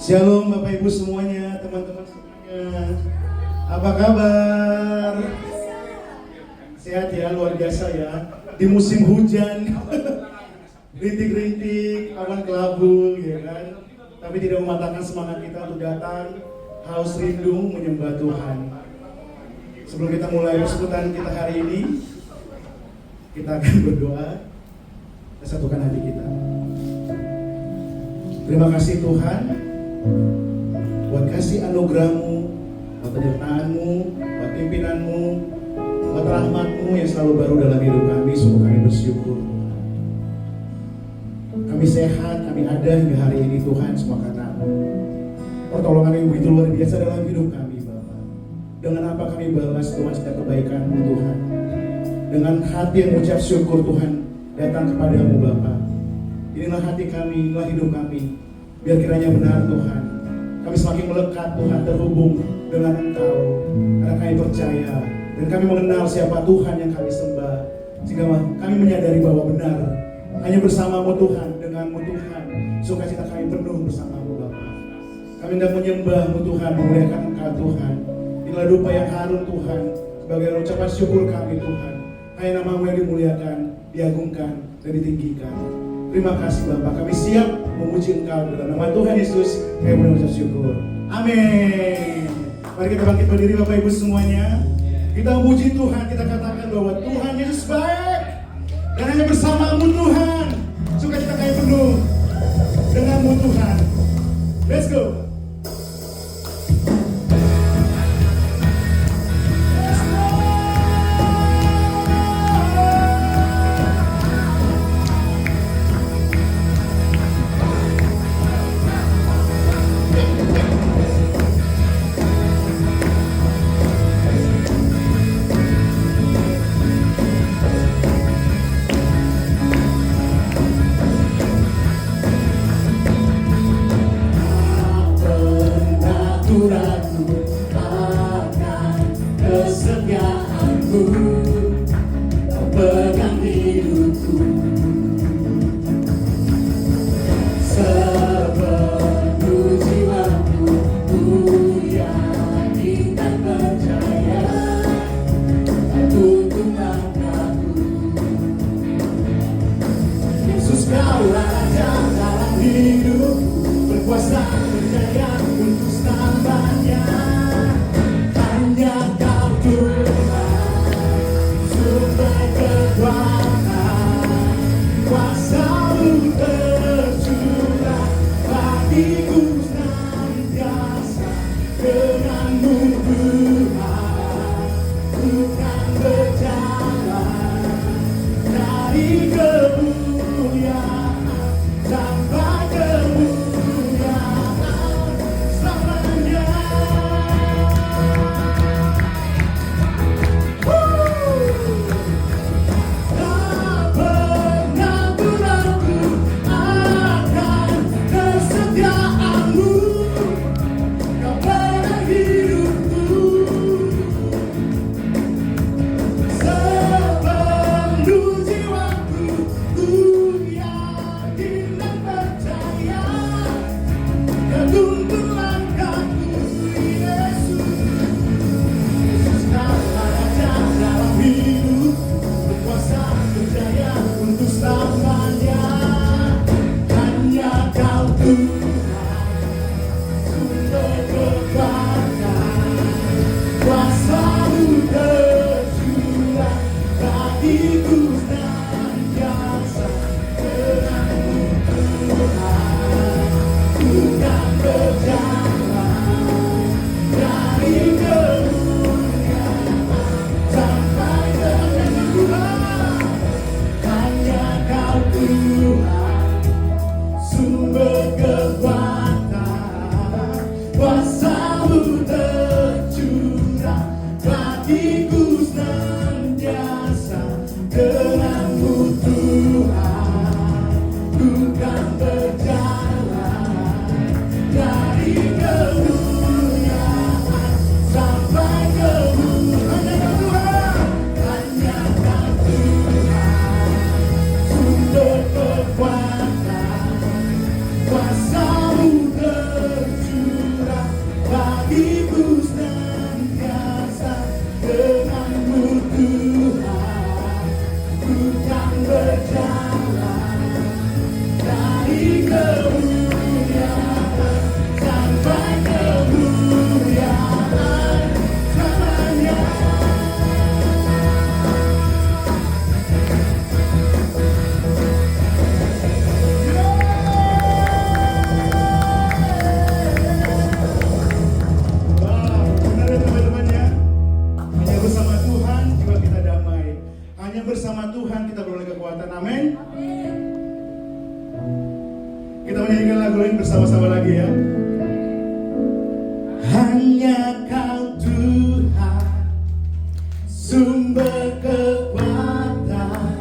Shalom Bapak Ibu semuanya, teman-teman semuanya. Apa kabar? Sehat ya, luar biasa ya. Di musim hujan, rintik-rintik, awan kelabu, ya kan. Tapi tidak mematahkan semangat kita untuk datang, haus rindu menyembah Tuhan. Sebelum kita mulai persekutuan kita hari ini, kita akan berdoa, kita satukan hati kita. Terima kasih Tuhan, buat kasih anugerah-Mu, buat penyertaan-Mu, buat pimpinan-Mu, buat rahmat-Mu yang selalu baru dalam hidup kami. Sungguh kami bersyukur. Kami sehat, kami ada hingga hari ini Tuhan, semua karena pertolongan yang begitu luar biasa dalam hidup kami Bapa. Dengan apa kami balas Tuhan setiap kebaikan-Mu Tuhan. Dengan hati yang mengucap syukur Tuhan datang kepadamu Bapa. Inilah hati kami, inilah hidup kami. Biar kiranya benar Tuhan, kami semakin melekat Tuhan, terhubung dengan Engkau. Karena kami percaya dan kami mengenal siapa Tuhan yang kami sembah. Sehingga kami menyadari bahwa benar hanya bersamamu Tuhan, denganmu Tuhan, sukacita kami penuh bersamamu Bapa. Kami hendak menyembahmu Tuhan, memuliakan Engkau Tuhan. Inilah dupa yang harum Tuhan, sebagai ucapan syukur kami Tuhan. Hanya namamu yang dimuliakan, diagungkan, dan ditinggikan. Terima kasih Bapak, kami siap memuji Engkau dalam nama Tuhan Yesus. Kami mengucap syukur. Amin. Mari kita bangkit berdiri Bapak Ibu semuanya. Kita memuji Tuhan, kita katakan bahwa Tuhan Yesus baik. Dan hanya bersamamu Tuhan, sukacita kami penuh denganmu Tuhan. Let's go. bersama Tuhan kita beroleh kekuatan. Amin. Kita menyanyikan lagu lain bersama-sama lagi ya. Hanya Kau Tuhan, sumber kekuatan,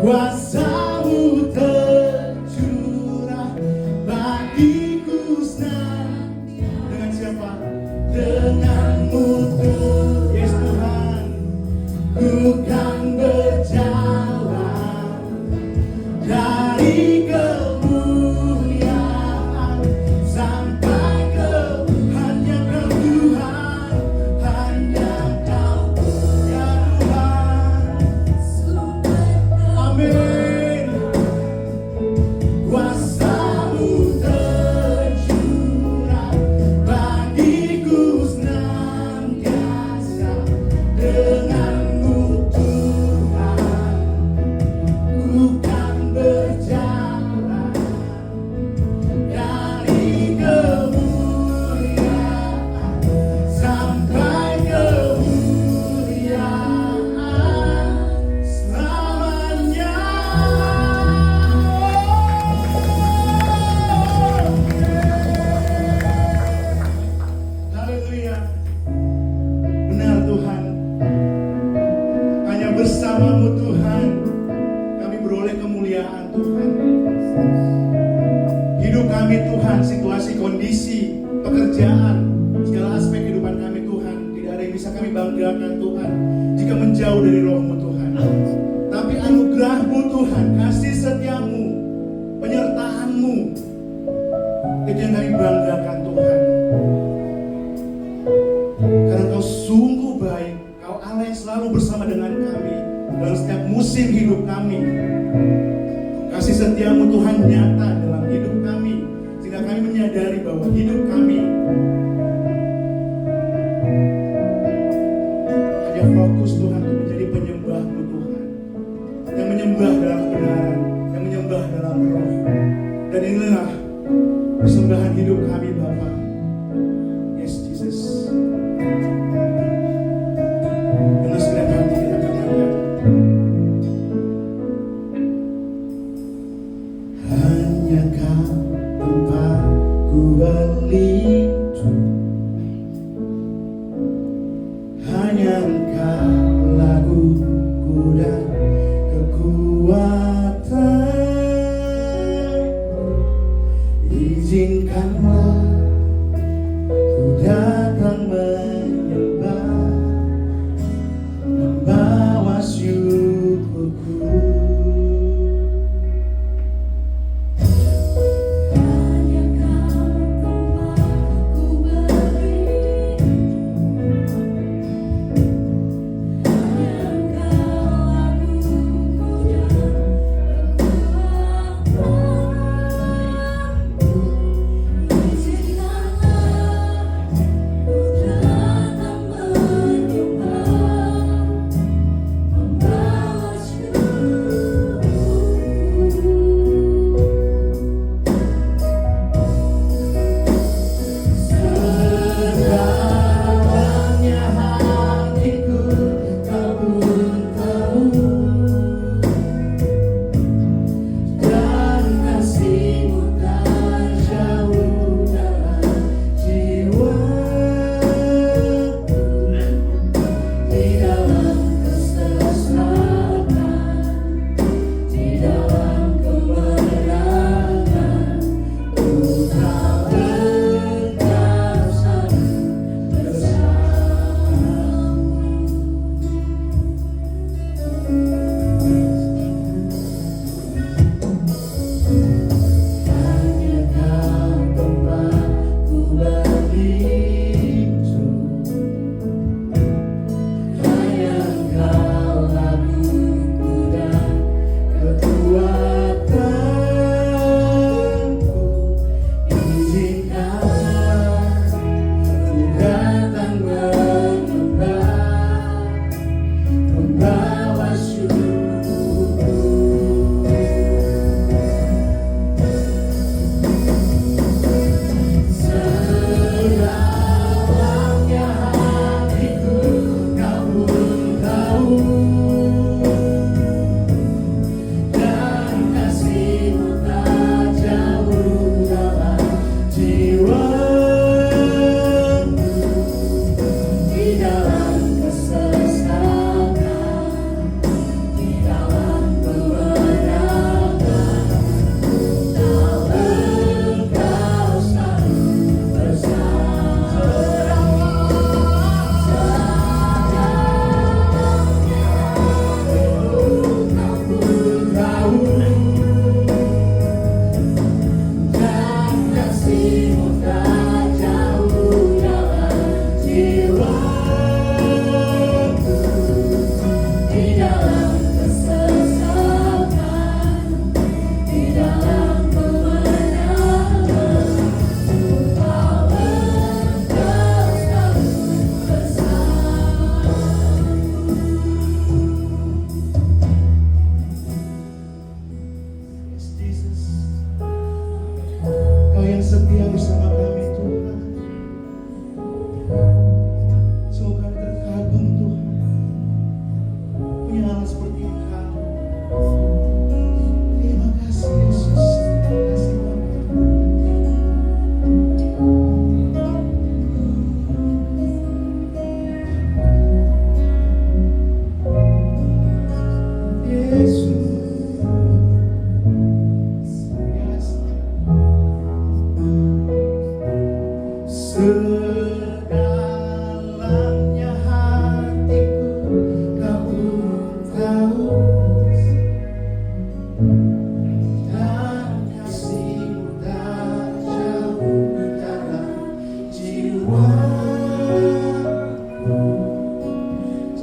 kuasa-Mu tercurah bagiku senantiasa. Dengan siapa? Dengan-Mu Yesus Tuhan, ku kan berjalan dari kemuliaan sampai ke hanya Kau Tuhan, hanya Kau ya Tuhan. Amin. Kuasa-Mu tercurah bagiku senantiasa. Dengan-Mu Tuhan, ku kan berjalan dari kemuliaan sampai kemuliaan selamanya. Haleluya. Benar Tuhan, hanya bersama-Mu Tuhan kami beroleh kemuliaan Tuhan. Hidup kami Tuhan, situasi, kondisi, pekerjaan, segala aspek kehidupan kami Tuhan, tidak ada yang bisa kami banggakan Tuhan jika menjauh dari Roh-Mu Tuhan. Tapi anugerah-Mu Tuhan, kasih setia-Mu, penyertaan-Mu, itu yang kami banggakan Tuhan. Karena Kau sungguh baik, Kau Allah yang selalu bersama dengan kami dalam setiap musim hidup kami. Kasih setia-Mu Tuhan nyata dalam hidup kami, sehingga kami menyadari bahwa hidup kami hanya fokus Tuhan untuk menjadi penyembah-Mu Tuhan, yang menyembah dalam kebenaran, yang menyembah dalam roh. Dan inilah persembahan hidup kami Bapa. Yes Jesus. Dengan segenap hati kita akan nyanyikan. Hanya Kau tempatku berlindung, hanya Engkau laguku dan kekuatan. Izinkanlah ku datang menyembah, membawa syukurku. Hanya Kau tempatku berlindung, hanya Engkau lagu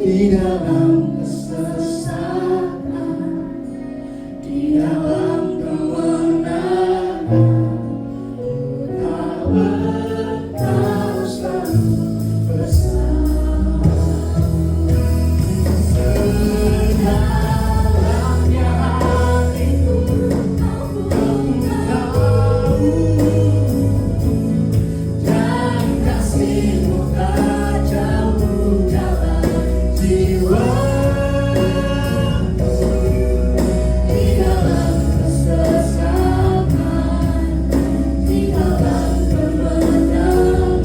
di dalam kesesatan, di dalam kemenangan, tak bertahu selalu bersama. Sedalamnya hatiku, aku tahu, dan kasih-Mu tak jauh dalam jiwa. Di dalam kesesatan, di dalam kemenangan,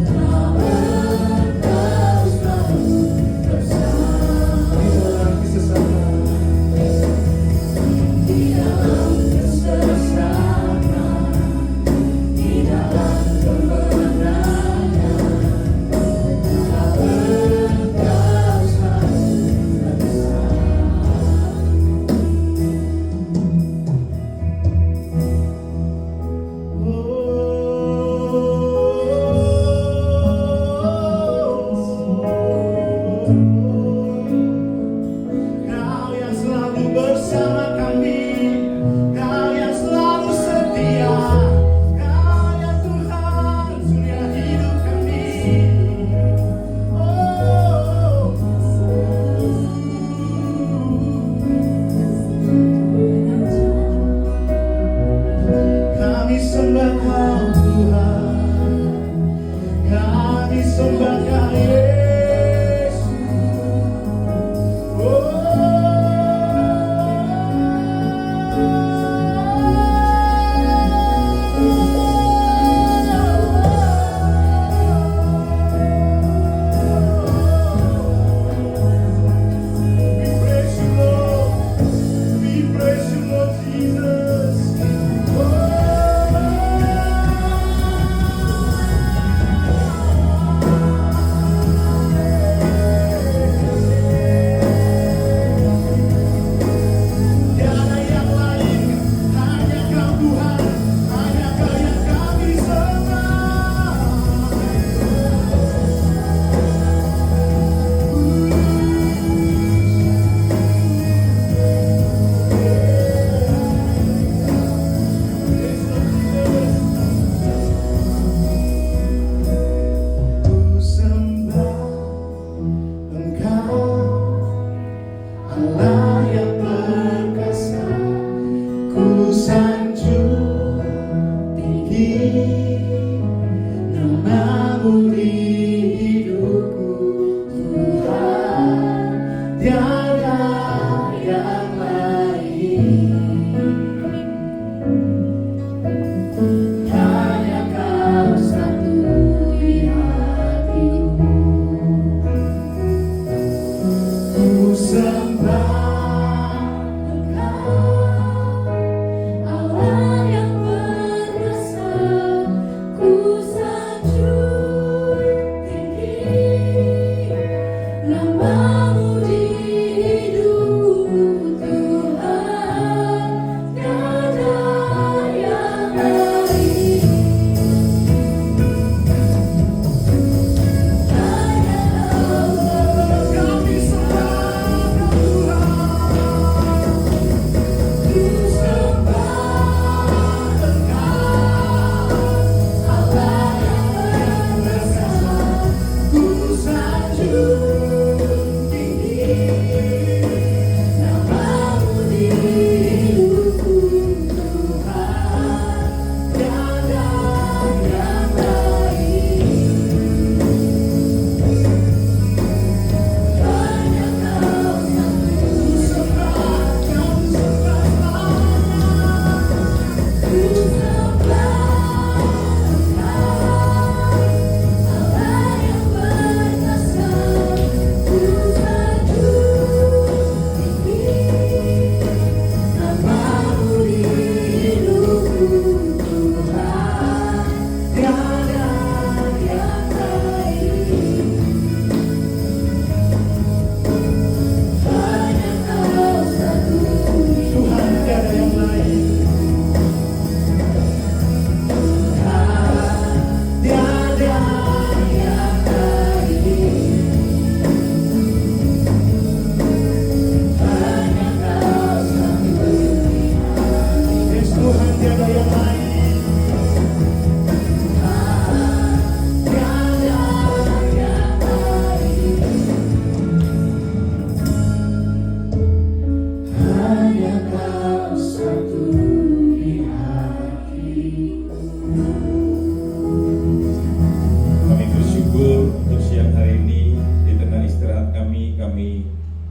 tak bertahu selalu bersama. Di dalam kesesatan, di dalam kemenangan, tak bertahu selalu Kau yang selalu bersama kami, Kau yang selalu setia, Kau yang Tuhan surya hidup kami. Kami sembah Kau Tuhan, kami sembah Kau Yesus. We praise you, Lord Jesus. Tiada yang lain, hanya Kau Tuhan, hanya Kau yang kami sembah. Ku sembah Engkau, Allah yang perkasa. Ku sanjung tinggi nama-Mu di hidupku, Tuhan, tiada yang lain. Hanya Kau satu di hatiku. Ku sembah Engkau, Allah yang perkasa. Ku sanjung tinggi nama-Mu di hidupku, Tuhan, tiada yang lain. Hanya Kau kami sembah, Tuhan. Ku sembah Engkau, Allah yang perkasa. Ku sanjung tinggi nama-Mu di hidupku, Tuhan, tiada yang lain. Hanya Kau satu. Ku sembah, kami sembah. Ku sembah Engkau, Allah yang perkasa.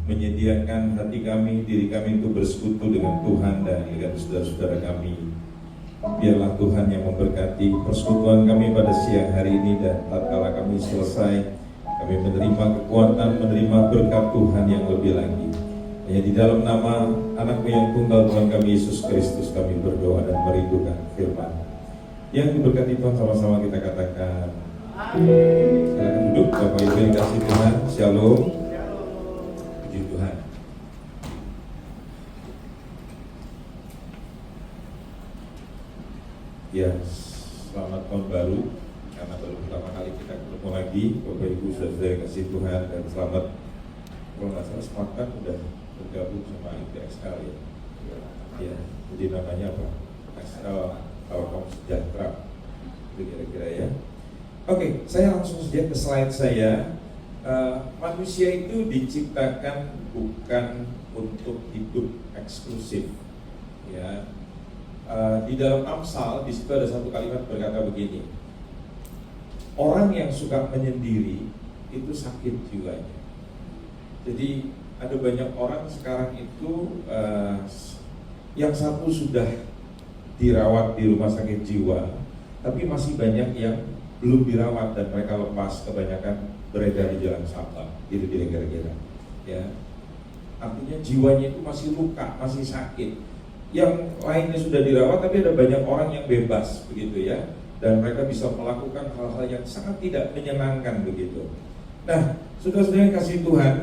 menyediakan hati kami, diri kami itu bersekutu dengan Tuhan dan dengan saudara-saudara kami. Biarlah Tuhan yang memberkati persekutuan kami pada siang hari ini, dan tatkala kami selesai, kami menerima kekuatan, menerima berkat Tuhan yang lebih lagi. Hanya di dalam nama Anakmu yang tunggal, Tuhan kami Yesus Kristus, kami berdoa dan merindukan firman yang diberkati Tuhan. Sama-sama kita katakan amin. Silakan duduk Bapak Ibu yang kasih Tuhan. Shalom. Puji Tuhan. Ya, selamat tahun baru, karena baru pertama kali kita ketemu lagi Bapak Ibu saudara yang kasih Tuhan. Dan selamat, kalau nggak salah sepakat udah bergabung sama IPXL ya. Ya, jadi namanya apa? XL Telkom Sejahtera, itu kira-kira ya. Oke, saya langsung saja ke slide saya. Manusia itu diciptakan bukan untuk hidup eksklusif, ya. Di dalam Amsal, di situ ada satu kalimat berkata begini: orang yang suka menyendiri itu sakit jiwanya. Jadi ada banyak orang sekarang itu yang satu sudah dirawat di rumah sakit jiwa, tapi masih banyak yang belum dirawat dan mereka lepas, kebanyakan beredar di jalan sampah, gitu kira-kira. Ya, artinya jiwanya itu masih luka, masih sakit. Yang lainnya sudah dirawat, tapi ada banyak orang yang bebas, begitu ya, dan mereka bisa melakukan hal-hal yang sangat tidak menyenangkan, begitu. Nah, saudara-saudara yang kasih Tuhan,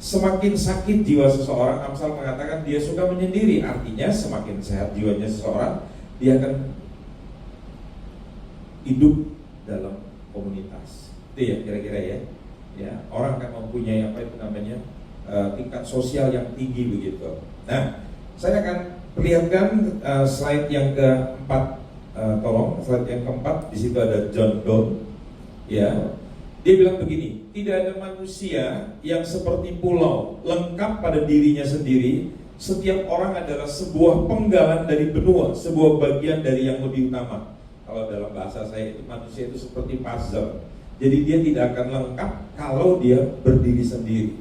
semakin sakit jiwa seseorang, Amsal mengatakan dia suka menyendiri. Artinya semakin sehat jiwanya seseorang, dia akan hidup dalam komunitas. Itu ya kira-kira ya. Ya, orang akan mempunyai apa itu namanya tingkat sosial yang tinggi, begitu. Nah, saya akan perlihatkan slide yang keempat. Tolong slide yang keempat. Di situ ada John Donne. Ya, dia bilang begini: tidak ada manusia yang seperti pulau, lengkap pada dirinya sendiri. Setiap orang adalah sebuah penggalan dari benua, sebuah bagian dari yang lebih utama. Kalau dalam bahasa saya itu, manusia itu seperti puzzle. Jadi dia tidak akan lengkap kalau dia berdiri sendiri.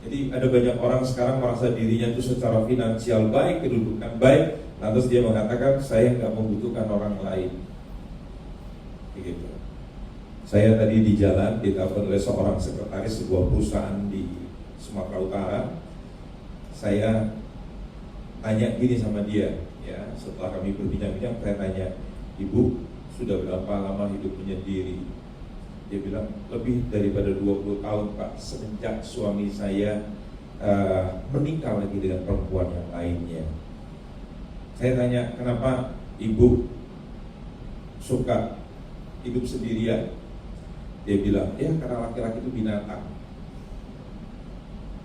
Jadi ada banyak orang sekarang merasa dirinya itu secara finansial baik, kedudukan baik, lantas dia mengatakan saya nggak membutuhkan orang lain. Begitu. Saya tadi di jalan ditelepon oleh seorang sekretaris sebuah perusahaan di Sumatera Utara. Saya tanya gini sama dia, ya, setelah kami berbincang-bincang, saya tanya, Ibu sudah berapa lama hidup menyendiri? Dia bilang lebih daripada 20 tahun Pak, semenjak suami saya menikah lagi dengan perempuan yang lainnya. Saya tanya, kenapa Ibu suka hidup sendirian? Dia bilang, ya karena laki-laki itu binatang.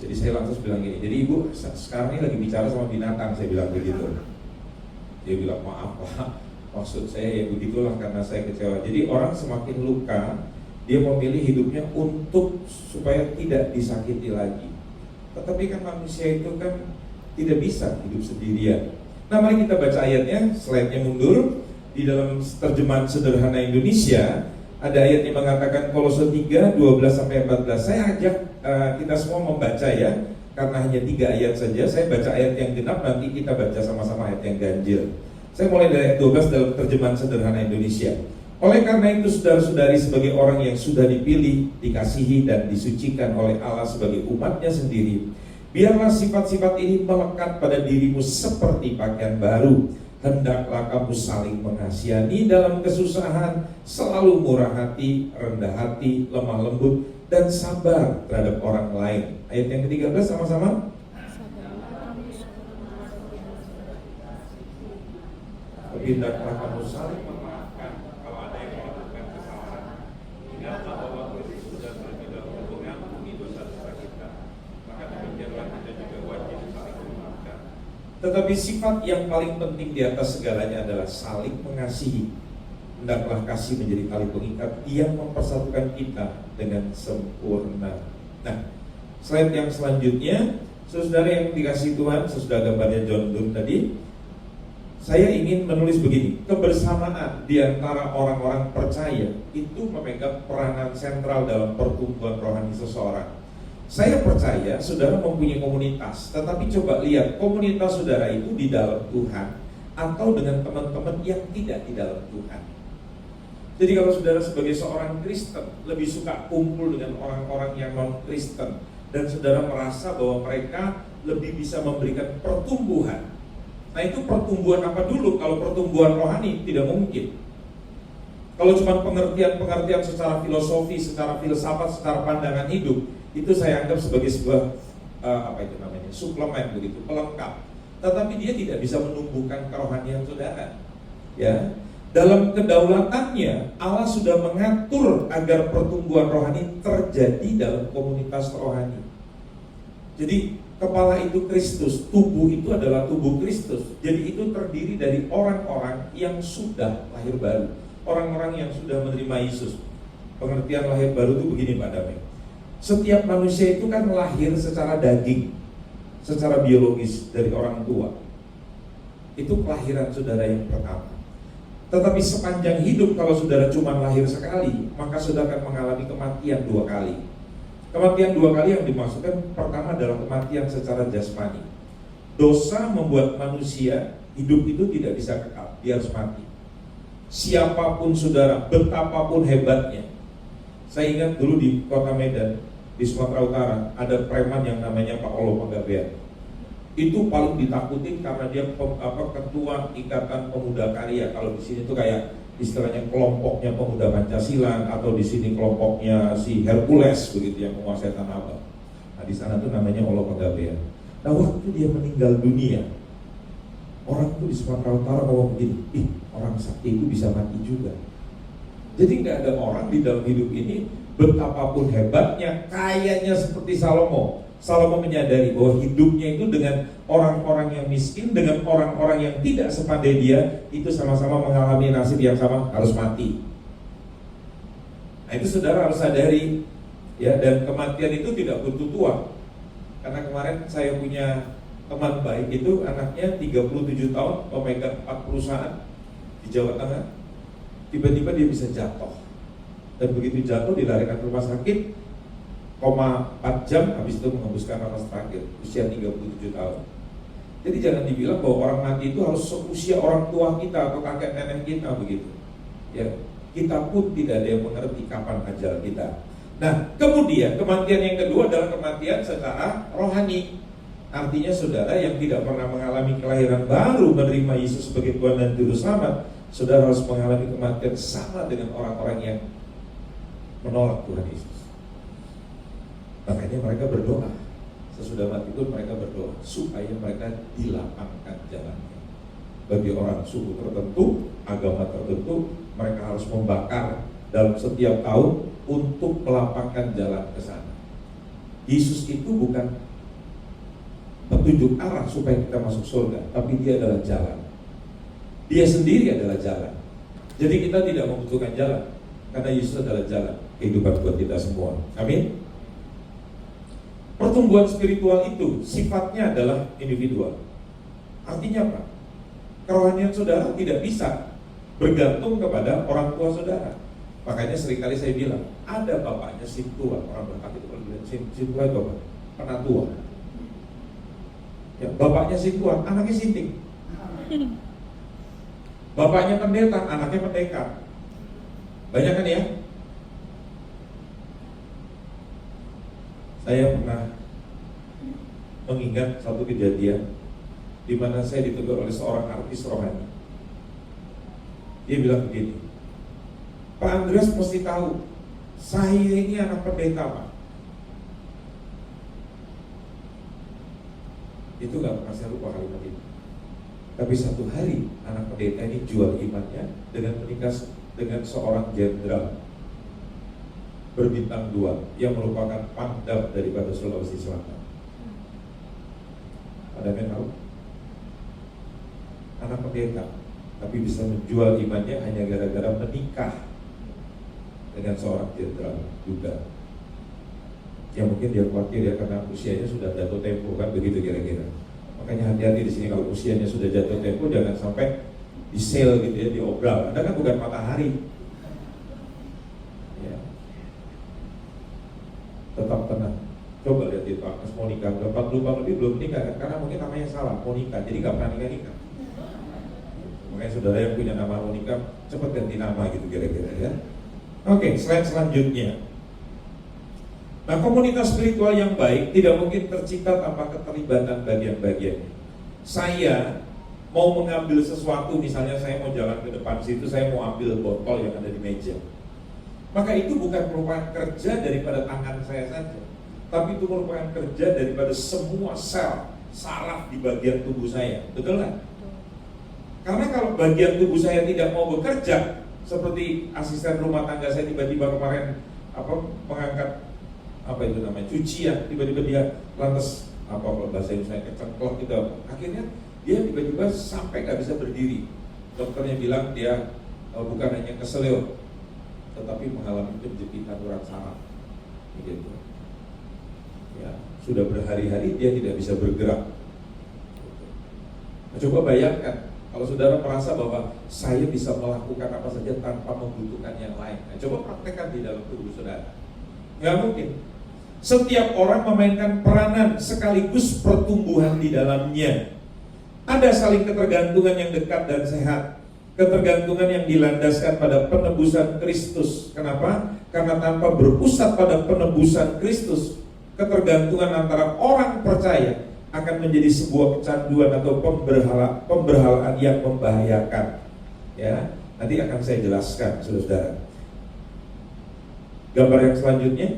Jadi saya langsung bilang gini, jadi Ibu sekarang ini lagi bicara sama binatang, saya bilang begitu. Dia bilang, maaf Pak, maksud saya ya begitulah karena saya kecewa. Jadi orang semakin luka, dia memilih hidupnya untuk supaya tidak disakiti lagi. Tetapi kan manusia itu kan tidak bisa hidup sendirian. Nah, mari kita baca ayatnya, slide-nya mundur. Di dalam terjemahan sederhana Indonesia ada ayat yang mengatakan Kolose 3, 12-14. Saya ajak kita semua membaca ya, karena hanya 3 ayat saja. Saya baca ayat yang genap, nanti kita baca sama-sama ayat yang ganjil. Saya mulai dari ayat 12 dalam terjemahan sederhana Indonesia. Oleh karena itu saudara-saudari, sebagai orang yang sudah dipilih, dikasihi dan disucikan oleh Allah sebagai umatnya sendiri, biarlah sifat-sifat ini melekat pada dirimu seperti pakaian baru. Hendaklah kamu saling mengasihani dalam kesusahan, selalu murah hati, rendah hati, lemah lembut, dan sabar terhadap orang lain. Ayat yang ke-13 sama-sama. Hendaklah kamu saling memaafkan kalau ada yang melakukan kesalahan. Ingatlah bahwa Kristus sudah terlebih dahulu mengampuni dosa-dosa kita. Maka demikianlah kita juga wajib saling memaafkan. Tetapi sifat yang paling penting di atas segalanya adalah saling mengasihi. Hendaklah kasih menjadi tali pengikat yang mempersatukan kita dengan sempurna. Nah, slide yang selanjutnya, saudara yang dikasihi Tuhan, sesudah gambarnya John Donne tadi, saya ingin menulis begini: kebersamaan di antara orang-orang percaya itu memegang peranan sentral dalam pertumbuhan rohani seseorang. Saya percaya saudara mempunyai komunitas, tetapi coba lihat komunitas saudara itu di dalam Tuhan atau dengan teman-teman yang tidak di dalam Tuhan. Jadi kalau saudara sebagai seorang Kristen lebih suka kumpul dengan orang-orang yang non-Kristen, dan saudara merasa bahwa mereka lebih bisa memberikan pertumbuhan. Nah itu pertumbuhan apa dulu? Kalau pertumbuhan rohani tidak mungkin. Kalau cuma pengertian-pengertian secara filosofi, secara filsafat, secara pandangan hidup, itu saya anggap sebagai sebuah suplemen begitu, pelengkap. Tetapi dia tidak bisa menumbuhkan kerohanian saudara. Ya, dalam kedaulatannya Allah sudah mengatur agar pertumbuhan rohani terjadi dalam komunitas rohani. Jadi kepala itu Kristus, tubuh itu adalah tubuh Kristus. Jadi itu terdiri dari orang-orang yang sudah lahir baru, orang-orang yang sudah menerima Yesus. Pengertian lahir baru itu begini Pak Damai. Setiap manusia itu kan lahir secara daging, secara biologis dari orang tua. Itu kelahiran saudara yang pertama. Tetapi sepanjang hidup kalau saudara cuma lahir sekali, maka saudara akan mengalami kematian 2 kali. Kematian 2 kali yang dimaksudkan pertama adalah kematian secara jasmani. Dosa membuat manusia hidup itu tidak bisa kekal, dia harus mati. Siapapun saudara, betapapun hebatnya. Saya ingat dulu di kota Medan, di Sumatera Utara, ada preman yang namanya Pak Olo Panggabean. Itu paling ditakutin karena dia ketua Ikatan Pemuda Karya. Kalau di sini tuh kayak istilahnya kelompoknya pemuda Pancasila, atau di sini kelompoknya si Hercules begitu yang menguasai Tanah Abang. Nah di sana tuh namanya Olo Panggabean. Nah waktu dia meninggal dunia, orang tuh di Sumatera Utara ngomong begini, orang sakti itu bisa mati juga. Jadi nggak ada orang di dalam hidup ini betapapun hebatnya, kayaknya seperti Salomo. Salomo menyadari bahwa hidupnya itu dengan orang-orang yang miskin, dengan orang-orang yang tidak sepandai dia, itu sama-sama mengalami nasib yang sama, harus mati. Nah itu saudara harus sadari, ya. Dan kematian itu tidak butuh tua. Karena kemarin saya punya teman baik itu, anaknya 37 tahun, memegang 4 perusahaan di Jawa Tengah. Tiba-tiba dia bisa jatuh, dan begitu jatuh dilarikan ke rumah sakit, 4 jam habis itu mengembuskan nafas terakhir, usia 37 tahun. Jadi jangan dibilang bahwa orang mati itu harus seusia orang tua kita atau kakek nenek kita begitu. Ya, kita pun tidak ada yang mengerti kapan ajal kita. Nah, kemudian kematian yang kedua adalah kematian secara rohani. Artinya saudara yang tidak pernah mengalami kelahiran baru, menerima Yesus sebagai Tuhan dan Juru Selamat, saudara harus mengalami kematian sama dengan orang-orang yang menolak Tuhan Yesus. Makanya mereka berdoa, sesudah mati pun mereka berdoa supaya mereka dilapangkan jalannya. Bagi orang suku tertentu, agama tertentu, mereka harus membakar dalam setiap tahun untuk melapangkan jalan ke sana. Yesus itu bukan petunjuk arah supaya kita masuk surga, tapi dia adalah jalan. Dia sendiri adalah jalan. Jadi kita tidak membutuhkan jalan, karena Yesus adalah jalan kehidupan buat kita semua. Amin. Pertumbuhan spiritual itu sifatnya adalah individual. Artinya apa? Kerohanian saudara tidak bisa bergantung kepada orang tua saudara. Makanya seringkali saya bilang, ada bapaknya sintua. Orang berkata itu kalau bilang sintua itu apa? Penatua. Ya, bapaknya sintua, anaknya sinting. Bapaknya pendeta, anaknya pendekar. Banyak kan ya? Saya pernah mengingat satu kejadian di mana saya ditegur oleh seorang artis rohani. Dia bilang begini, Pak Andreas mesti tahu, saya ini anak pendeta Pak. Itu gak pernah saya lupa kalimat itu. Tapi satu hari anak pendeta ini jual imannya dengan menikah dengan seorang jenderal berbintang 2 yang merupakan pangdam daripada Sulawesi Selatan. Ada yang tahu? Anak pendeta, tapi bisa menjual imannya hanya gara-gara menikah dengan seorang jenderal juga. Ya mungkin dia khawatir ya karena usianya sudah jatuh tempo kan, begitu kira-kira. Makanya hati-hati di sini kalau usianya sudah jatuh tempo, jangan sampai di sale gitu ya, diobral. Anda kan bukan matahari. Ya. Tetap tenang. Coba lihat itu, Agnes mau nikah, udah 40 lebih belum nikah kan? Karena mungkin namanya salah, mau nikah, jadi gak pernah nikah. Makanya saudara yang punya nama Monica, cepat ganti nama gitu kira-kira ya. Oke, slide selanjutnya. Nah, komunitas spiritual yang baik tidak mungkin tercipta tanpa keterlibatan bagian-bagiannya. Saya mau mengambil sesuatu, misalnya saya mau jalan ke depan situ, saya mau ambil botol yang ada di meja. Maka itu bukan merupakan kerja daripada tangan saya saja, tapi itu merupakan kerja daripada semua sel, saraf di bagian tubuh saya. Betul kan? Karena kalau bagian tubuh saya tidak mau bekerja, seperti asisten rumah tangga saya tiba-tiba kemarin mengangkat itu namanya cucian, tiba-tiba dia lantas kalau bahasa Indonesia kecengklok gitu, akhirnya dia tiba-tiba sampai nggak bisa berdiri. Dokternya bilang dia bukan hanya keseleo, tetapi mengalami penjepitan urat saraf, begitu. Ya, sudah berhari-hari dia tidak bisa bergerak. Nah, coba bayangkan kalau saudara merasa bahwa saya bisa melakukan apa saja tanpa membutuhkan yang lain. Nah, coba praktekkan di dalam tubuh saudara. Nggak mungkin. Setiap orang memainkan peranan sekaligus pertumbuhan di dalamnya. Ada saling ketergantungan yang dekat dan sehat. Ketergantungan yang dilandaskan pada penebusan Kristus. Kenapa? Karena tanpa berpusat pada penebusan Kristus, ketergantungan antara orang percaya akan menjadi sebuah kecanduan atau pemberhalaan yang membahayakan. Ya, nanti akan saya jelaskan, saudara. Gambar yang selanjutnya,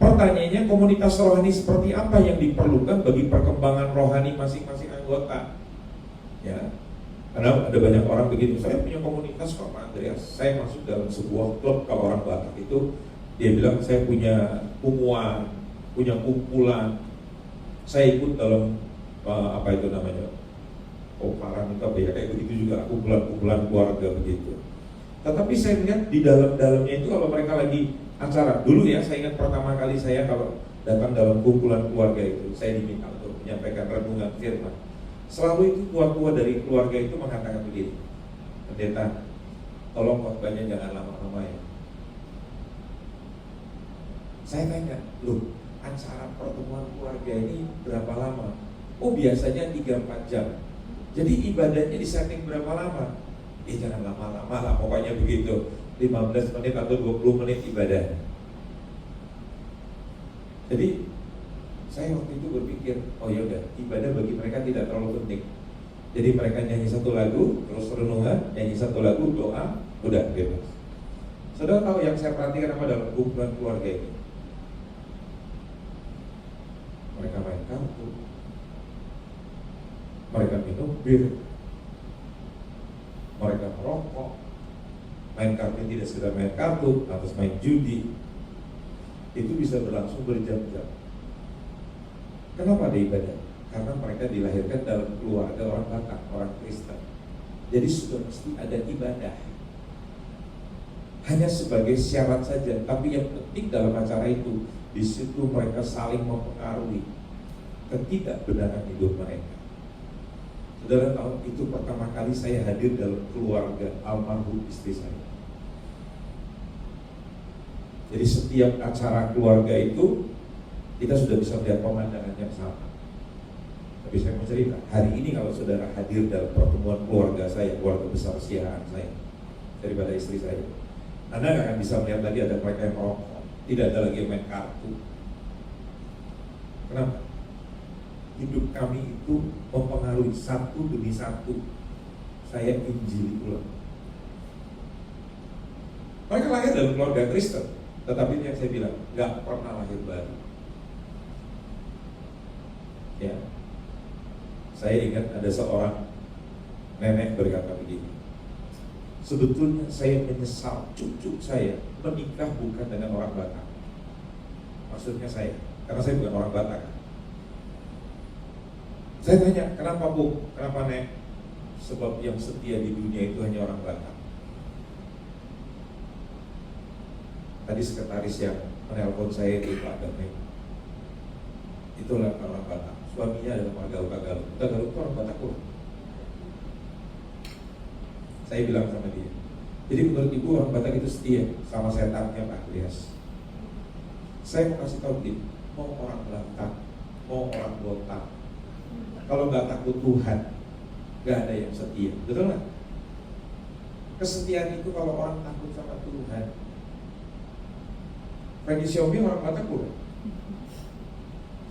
pertanyaannya, komunitas rohani seperti apa yang diperlukan bagi perkembangan rohani masing-masing anggota? Ya, karena ada banyak orang begitu, saya punya komunitas kok Pak Andreas, saya masuk dalam sebuah klub. Kalau orang Batak itu dia bilang saya punya umuan, punya kumpulan, saya ikut dalam itu namanya oparan itu apa ya, kayak begitu juga, kumpulan keluarga begitu. Tetapi saya lihat di dalamnya itu kalau mereka lagi acara, dulu ya saya ingat pertama kali saya kalau datang dalam kumpulan keluarga itu, saya diminta untuk menyampaikan renungan firman. Selalu itu tua-tua dari keluarga itu mengatakan begini, pendeta, tolong khotbahnya jangan lama-lama ya. Saya tanya, loh, acara pertemuan keluarga ini berapa lama? Oh, biasanya 3-4 jam. Jadi ibadahnya disetting berapa lama? Jangan lama-lama lah, pokoknya begitu, 15 menit atau 20 menit ibadah. Jadi saya waktu itu berpikir, oh ya udah, ibadah bagi mereka tidak terlalu penting. Jadi mereka nyanyi satu lagu, terus renungan, nyanyi satu lagu, doa, udah bebas. Saudara tahu yang saya perhatikan apa dalam kumpulan keluarga ini? Mereka main kartu, mereka minum bir, mereka merokok, main kartu tidak sekedar main kartu, atau main judi. Itu bisa berlangsung berjam-jam. Kenapa ada ibadah? Karena mereka dilahirkan dalam keluarga orang Batak, orang Kristen. Jadi sudah mesti ada ibadah. Hanya sebagai syarat saja, tapi yang penting dalam acara itu, di situ mereka saling mempengaruhi ketidakbenaran hidup mereka. Saudara tahu, itu pertama kali saya hadir dalam keluarga almarhum istri saya. Jadi setiap acara keluarga itu kita sudah bisa melihat pemandangan yang sama. Tapi saya mau cerita, hari ini kalau saudara hadir dalam pertemuan keluarga saya, keluarga besar siaran saya, daripada istri saya, Anda nggak akan bisa melihat lagi ada mereka yang merokok, tidak ada lagi yang main kartu. Kenapa? Hidup kami itu mempengaruhi satu demi satu. Saya injili ulang. Mereka lahir dalam keluarga Kristen, tetapi yang saya bilang nggak pernah lahir baru. Ya, saya ingat ada seorang nenek berkata begini, sebetulnya saya menyesal cucu saya menikah bukan dengan orang Batak. Maksudnya saya, karena saya bukan orang Batak. Saya tanya, kenapa Bu? Kenapa Nek? Sebab yang setia di dunia itu hanya orang Batak. Tadi sekretaris yang menelpon saya itu Pak Damai, itulah orang Batak. Suaminya adalah Tagalu. Tagalu itu orang Batak pun. Saya bilang sama dia, jadi menurut ibu orang Batak itu setia sama setannya Pak Andreas. Saya mau kasih tahu dia, mau orang Batak, mau orang botak, kalau nggak takut Tuhan, nggak ada yang setia, betul nggak? Kesetiaan itu kalau orang takut sama Tuhan. Frankie Xiaomi orang Batak bukan?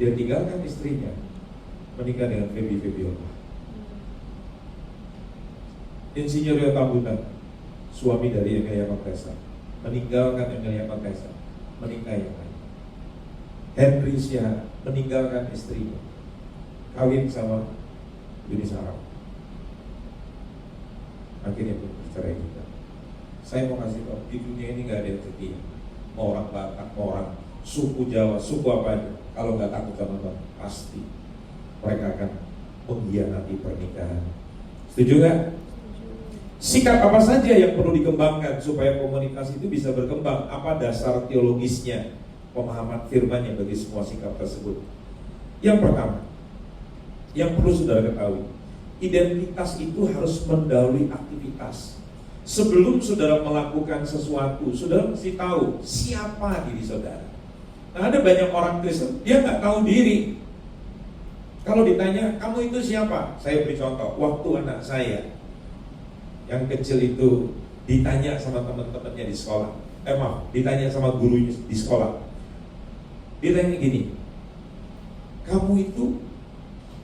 Dia tinggalkan istrinya, menikah dengan Feby Febiola. Insinyur Rio Tambunan, suami dari Emilia Marquesa, meninggalkan Emilia Marquesa, menikah yang lain. Henry Sia meninggalkan istrinya, kawin sama Yuni Sarau. Akhirnya pun bercerai juga. Saya mau kasih tahu, di dunia ini nggak ada yang setia. Mau orang Batak, mau orang suku Jawa, suku apa aja, kalau nggak takut sama Tuhan, pasti mereka akan mengkhianati pernikahan. Setuju nggak? Sikap apa saja yang perlu dikembangkan supaya komunitas itu bisa berkembang? Apa dasar teologisnya, pemahaman firman-Nya bagi semua sikap tersebut? Yang pertama, yang perlu saudara ketahui, identitas itu harus mendahului aktivitas. Sebelum saudara melakukan sesuatu, saudara mesti tahu siapa diri saudara. Nah, ada banyak orang Kristen, dia nggak tahu diri. Kalau ditanya, kamu itu siapa? Saya beri contoh, waktu anak saya yang kecil itu ditanya sama teman-temannya di sekolah, ditanya sama gurunya di sekolah. Dia tanya gini, kamu itu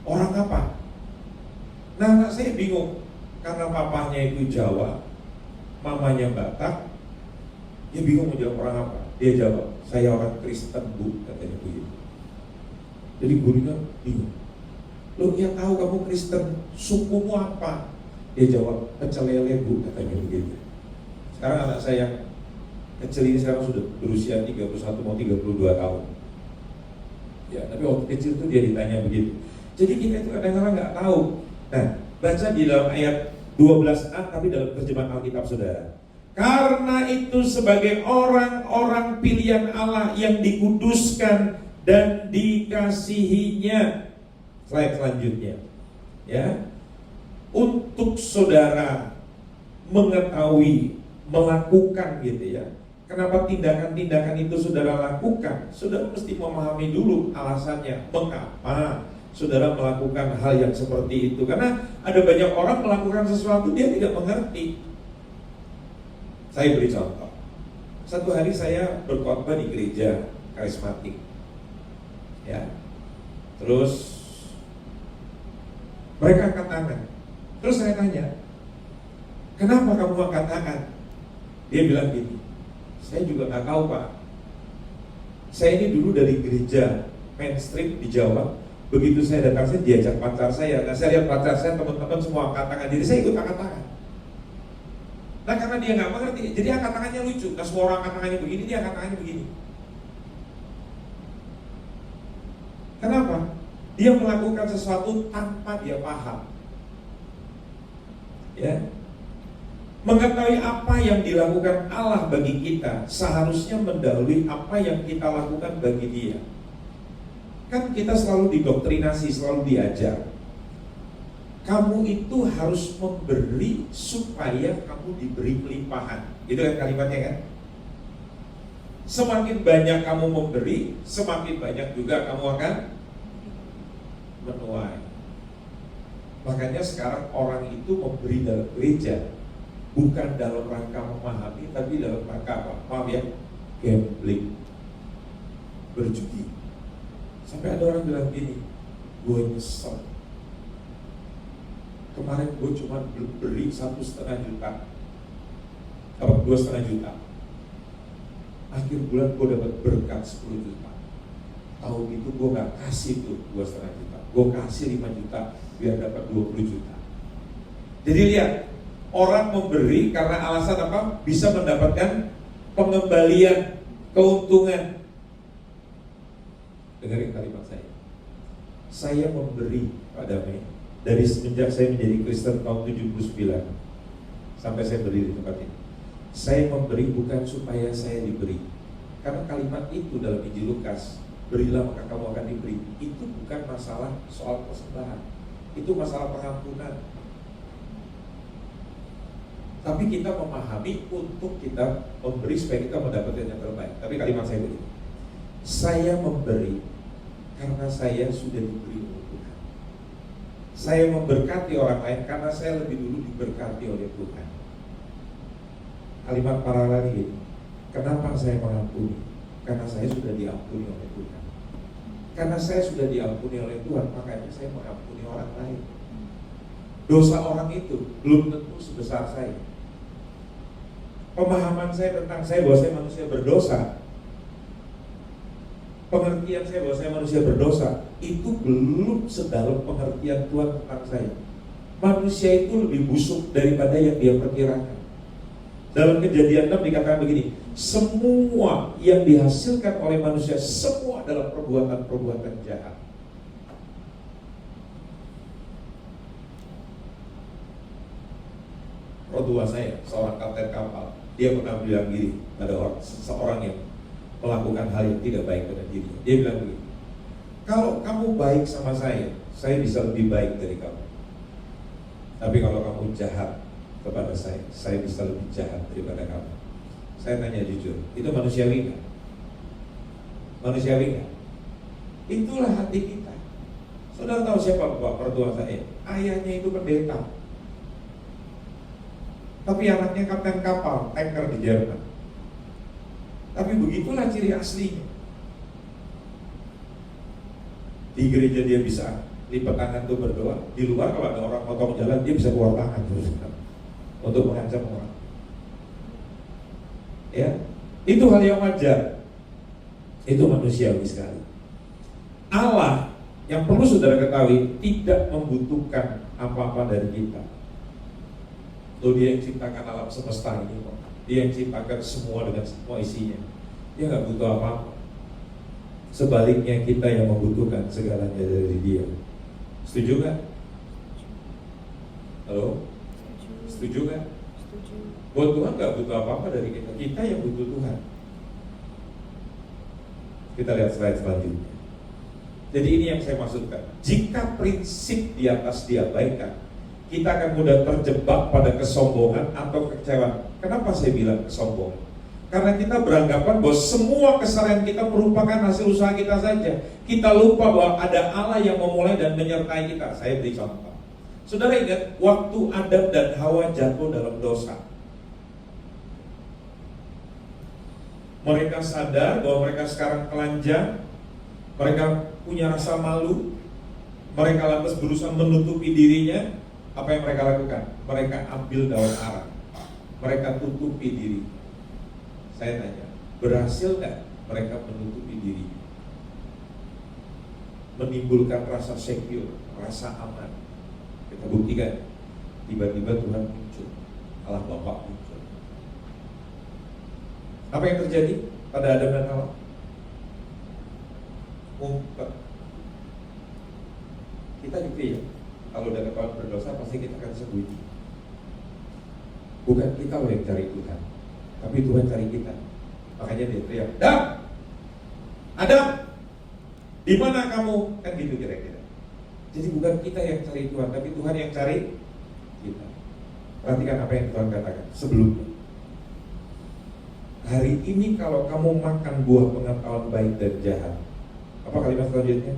orang apa? Nah, anak saya bingung, karena papanya itu Jawa, mamanya Batak, dia bingung mau jawab orang apa. Dia jawab, saya orang Kristen Bu, katanya begitu. Jadi gurunya bingung, lo ya tahu kamu Kristen, sukumu apa? Dia jawab, pecel lele Bu, katanya begitu. Sekarang anak saya yang kecil ini sekarang sudah berusia 31 mau 32 tahun. Ya, tapi waktu kecil itu dia ditanya begitu. Jadi kita itu kadang-kadang nggak tahu. Nah, baca di dalam ayat 12a tapi dalam terjemahan Alkitab saudara. Karena itu sebagai orang-orang pilihan Allah yang dikuduskan dan dikasihinya. Slide selanjutnya. Ya. Untuk saudara mengetahui, melakukan gitu ya. Kenapa tindakan-tindakan itu saudara lakukan? Saudara mesti memahami dulu alasannya. Mengapa saudara melakukan hal yang seperti itu? Karena ada banyak orang melakukan sesuatu dia tidak mengerti. Saya beri contoh. Satu hari saya berkhotbah di gereja karismatik, ya. Terus mereka angkat tangan. Terus saya tanya, kenapa kamu angkat tangan? Dia bilang gini, saya juga nggak tahu Pak. Saya ini dulu dari gereja mainstream di Jawa. Begitu saya datang, saya diajak pacar saya. Nah, saya lihat pacar saya, teman-teman semua angkat tangan. Jadi saya ikut angkat tangan. Nah, karena dia nggak mengerti, jadi angkat tangannya lucu. Nah, semua orang angkat tangannya begini, dia angkat tangannya begini. Kenapa? Dia melakukan sesuatu tanpa dia paham. Ya, mengetahui apa yang dilakukan Allah bagi kita seharusnya mendahului apa yang kita lakukan bagi dia. Kan kita selalu didoktrinasi, selalu diajar, kamu itu harus memberi supaya kamu diberi pelimpahan. Itu kan kalimatnya kan? Semakin banyak kamu memberi, semakin banyak juga kamu akan menuai. Makanya sekarang orang itu memberi dalam gereja bukan dalam rangka memahami, tapi dalam rangka apa? Maaf ya, gambling, berjudi. Sampai ada orang bilang gini, gue nyesel, kemarin gue cuma beri 1,5 juta, dapat 2,5 juta. Akhir bulan gue dapat berkat 10 juta. Tahun itu gue gak kasih tuh 2,5 juta, gue kasih 5 juta biar dapat 20 juta. Jadi lihat, orang memberi karena alasan apa? Bisa mendapatkan pengembalian, keuntungan. Dengarin kalimat saya. Saya memberi padamu dari semenjak saya menjadi Kristen tahun 79 sampai saya berdiri di tempat ini. Saya memberi bukan supaya saya diberi. Karena kalimat itu dalam Injil Lukas, berilah maka kamu akan diberi. Itu bukan masalah soal persembahan, itu masalah pengampunan. Tapi kita memahami untuk kita memberi supaya kita mendapatkan yang terbaik. Tapi kalimat saya begini, Saya memberi karena saya sudah diberi oleh Tuhan. Saya memberkati orang lain karena saya lebih dulu diberkati oleh Tuhan. Kalimat paralel ini, kenapa saya mengampuni? Karena saya sudah diampuni oleh Tuhan. Karena saya sudah diampuni oleh Tuhan, makanya saya mengampuni orang lain. Dosa orang itu belum tentu sebesar saya. Pemahaman saya tentang saya bahwa saya manusia berdosa, pengertian saya bahwa saya manusia berdosa, itu belum sedalam pengertian Tuhan tentang saya. Manusia itu lebih busuk daripada yang dia perkirakan. Dalam Kejadian 6 dikatakan begini, semua yang dihasilkan oleh manusia, semua adalah perbuatan-perbuatan jahat. Roh tua saya, seorang kapten kapal, dia pernah bilang gini pada seseorang yang melakukan hal yang tidak baik pada dirinya. Dia bilang begini, kalau kamu baik sama saya bisa lebih baik dari kamu. Tapi kalau kamu jahat kepada saya bisa lebih jahat daripada kamu. Saya tanya jujur, itu manusiawi nggak? Manusiawi nggak? Itulah hati kita. Saudara tahu siapa bapak mertua saya? Ayahnya itu pendeta, tapi anaknya kapten kapal tanker di Jerman. Tapi begitulah ciri aslinya. Di gereja dia bisa lipat tangan tuh berdoa. Di luar kalau ada orang potong jalan, dia bisa keluar tangan terus untuk mengancam orang. Ya, itu hal yang wajar. Itu manusiawi sekali. Allah yang perlu saudara ketahui tidak membutuhkan apa-apa dari kita. Loh, dia yang ciptakan alam semesta ini kok. Dia yang ciptakan semua dengan semua isinya. Dia nggak butuh apa-apa. Sebaliknya kita yang membutuhkan segalanya dari dia. Setuju nggak? Halo? Setuju nggak? Setuju. Buat Tuhan nggak butuh apa-apa dari kita. Kita yang butuh Tuhan. Kita lihat slide selanjutnya. Jadi ini yang saya maksudkan. Jika prinsip di atas diabaikan, kita akan mudah terjebak pada kesombongan atau kekecewaan. Kenapa saya bilang kesombongan? Karena kita beranggapan bahwa semua kesalahan kita merupakan hasil usaha kita saja. Kita lupa bahwa ada Allah yang memulai dan menyertai kita. Saya beri contoh. Saudara ingat waktu Adam dan Hawa jatuh dalam dosa, mereka sadar bahwa mereka sekarang telanjang, mereka punya rasa malu, mereka lantas berusaha menutupi dirinya. Apa yang mereka lakukan? Mereka ambil daun arang, mereka tutupi diri. Saya tanya, berhasil nggak mereka menutupi diri? Menimbulkan rasa secure, rasa aman. Kita buktikan. Tiba-tiba Tuhan muncul, Allah Bapa muncul. Apa yang terjadi pada Adam dan Hawa? Ngumpet. Kita gitu ya. Kalau udah ketahuan berdosa pasti kita akan sembunyi. Bukan kita loh yang cari Tuhan, tapi Tuhan cari kita. Makanya dia teriak, Adam, di mana kamu? Kan gitu kira-kira. Jadi bukan kita yang cari Tuhan, tapi Tuhan yang cari kita. Perhatikan apa yang Tuhan katakan sebelumnya. Hari ini kalau kamu makan buah pengetahuan baik dan jahat, apa kalimat selanjutnya?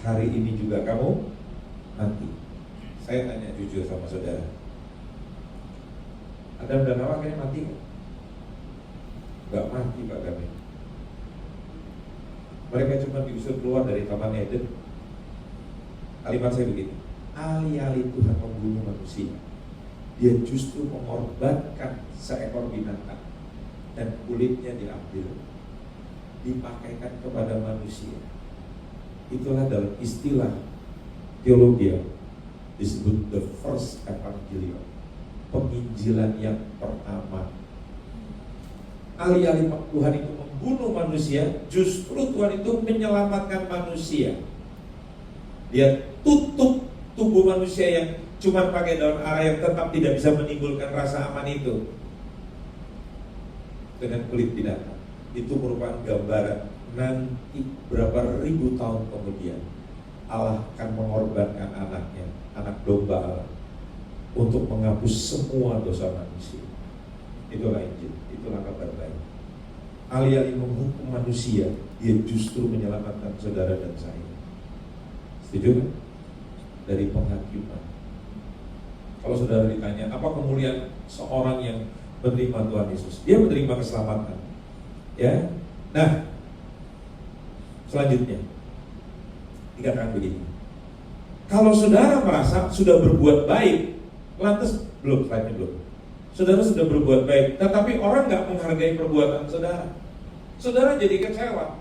Hari ini juga kamu mati. Saya tanya jujur sama saudara, Adam dan Hawa akhirnya mati kan? Gak mati Pak Gamin. Mereka cuma diusir keluar dari Taman Eden. Kalimat saya begini, alih-alih Tuhan membunuh manusia, dia justru mengorbankan seekor binatang dan kulitnya diambil, dipakaikan kepada manusia. Itulah dalam istilah teologi disebut the first evangelion, penginjilan yang pertama. Alih-alih Tuhan itu membunuh manusia, justru Tuhan itu menyelamatkan manusia. Dia tutup tubuh manusia yang cuma pakai daun arang yang tetap tidak bisa menimbulkan rasa aman itu dengan kulit binatang. Itu merupakan gambaran nanti berapa ribu tahun kemudian Allah akan mengorbankan anaknya, anak domba Allah, untuk menghapus semua dosa manusia. Itulah Injil, itulah kabar baik. Alih-alih menghukum manusia, dia justru menyelamatkan saudara dan saya. Setuju kan? Dari penghakiman. Kalau saudara ditanya, apa kemuliaan seorang yang menerima Tuhan Yesus? Dia menerima keselamatan. Ya. Nah, selanjutnya dikatakan begini. Kalau saudara merasa sudah berbuat baik, lantas belum. Saudara sudah berbuat baik, tetapi orang nggak menghargai perbuatan saudara. Saudara jadi kecewa.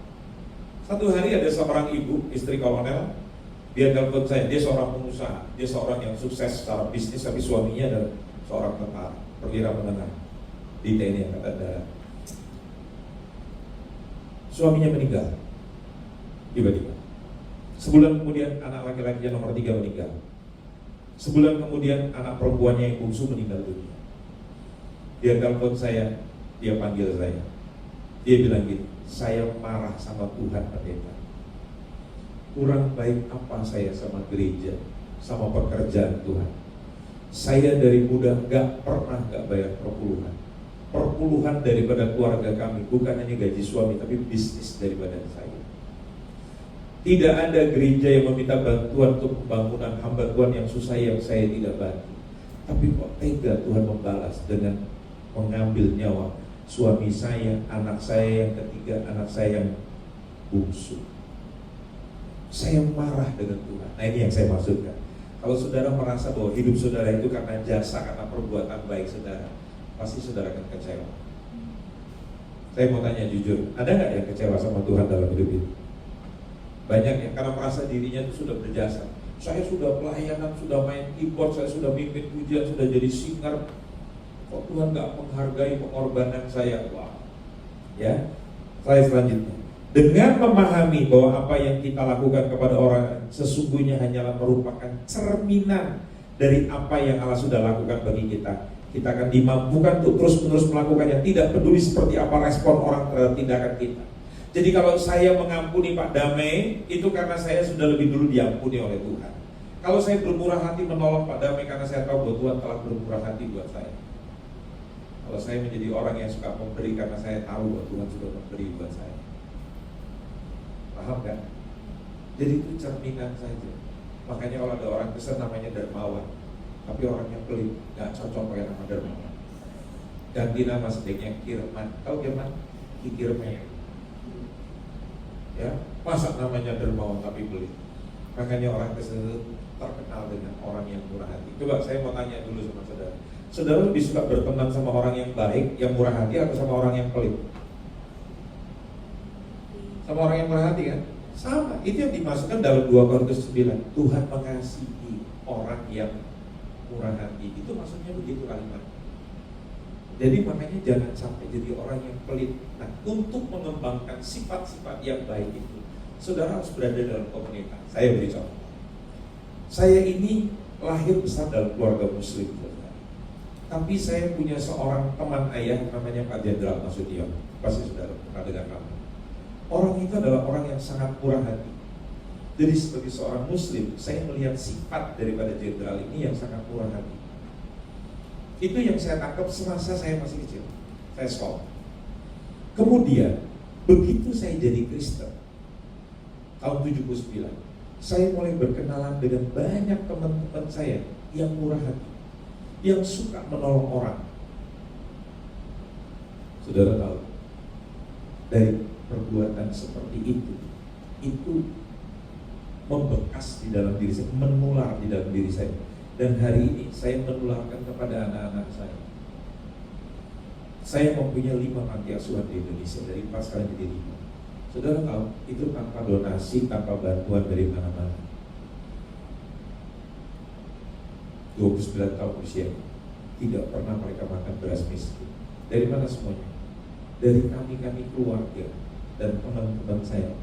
Satu hari ada seorang ibu, istri kolonel, dia telepon saya. Dia seorang pengusaha, dia seorang yang sukses secara bisnis, tapi suaminya adalah seorang tentara perwira menengah di TNI Angkatan Darat. Suaminya meninggal tiba-tiba. Sebulan kemudian anak laki-lakinya nomor 3 meninggal. Sebulan kemudian anak perempuannya yang bungsu meninggal dunia. Dia telepon saya, dia panggil saya. Dia bilang gini, saya marah sama Tuhan pendeta. Kurang baik apa saya sama gereja, sama pekerjaan Tuhan. Saya dari muda gak pernah gak bayar perpuluhan. Perpuluhan daripada keluarga kami, bukan hanya gaji suami, tapi bisnis daripada saya. Tidak ada gereja yang meminta bantuan untuk pembangunan hamba Tuhan yang susah yang saya tidak bantu. Tapi kok tega Tuhan membalas dengan mengambil nyawa suami saya, anak saya yang ketiga, anak saya yang bungsu. Saya marah dengan Tuhan. Nah, ini yang saya maksudkan. Kalau saudara merasa bahwa hidup saudara itu karena jasa, karena perbuatan baik saudara, pasti saudara akan kecewa. Saya mau tanya jujur, ada nggak yang kecewa sama Tuhan dalam hidup ini? Banyak yang karena merasa dirinya itu sudah berjasa. Saya sudah pelayanan, sudah main keyboard, saya sudah mimpin pujian, sudah jadi singer. Kok Tuhan nggak menghargai pengorbanan saya? Wah, ya. Saya selanjutnya, dengan memahami bahwa apa yang kita lakukan kepada orang sesungguhnya hanyalah merupakan cerminan dari apa yang Allah sudah lakukan bagi kita. Kita akan dimampukan untuk terus-menerus melakukannya, tidak peduli seperti apa respon orang terhadap tindakan kita. Jadi kalau saya mengampuni Pak Damai, itu karena saya sudah lebih dulu diampuni oleh Tuhan. Kalau saya bermurah hati menolong Pak Damai karena saya tahu bahwa Tuhan telah bermurah hati buat saya. Kalau saya menjadi orang yang suka memberi karena saya tahu bahwa Tuhan sudah memberi buat saya. Paham kan? Jadi itu cerminan saja. Makanya kalau ada orang Kristen namanya dermawan, tapi orangnya pelit, gak cocok pakai nama dermawan. Ganti nama sebaiknya Kirman. Tahu Kirman? Kirman. Ya, masa namanya dermawan tapi pelit. Makanya orang Kristen itu terkenal dengan orang yang murah hati. Coba saya mau tanya dulu sama saudara. Saudara lebih suka berteman sama orang yang baik, yang murah hati, atau sama orang yang pelit? Sama orang yang murah hati kan? Sama, itu yang dimasukkan dalam 2 Korintus 9. Tuhan mengasihi orang yang murah hati. Itu maksudnya begitu kalimat. Jadi makanya jangan sampai jadi orang yang pelit. Nah, untuk mengembangkan sifat-sifat yang baik itu, saudara harus berada dalam komunitas. Saya beri contoh. Saya ini lahir besar dalam keluarga muslim, saudara. Tapi saya punya seorang teman ayah namanya Pak Jenderal Nasution. Pasti saudara pernah dengar nama. Orang itu adalah orang yang sangat murah hati. Jadi sebagai seorang muslim, saya melihat sifat daripada jenderal ini yang sangat murah hati. Itu yang saya tangkap semasa saya masih kecil. Saya sekolah. Kemudian, begitu saya jadi Kristen, tahun 79, saya mulai berkenalan dengan banyak teman-teman saya yang murah hati, yang suka menolong orang. Saudara tahu, dari perbuatan seperti itu membekas di dalam diri saya, menular di dalam diri saya. Dan hari ini saya menularkan kepada anak-anak saya. Saya mempunyai 5 panti asuhan di Indonesia, dari 4 sekarang jadi 5. Saudara tahu, itu tanpa donasi, tanpa bantuan dari mana-mana. 29 tahun usia, tidak pernah mereka makan beras miskin. Dari mana semuanya? Dari kami keluarga dan teman-teman saya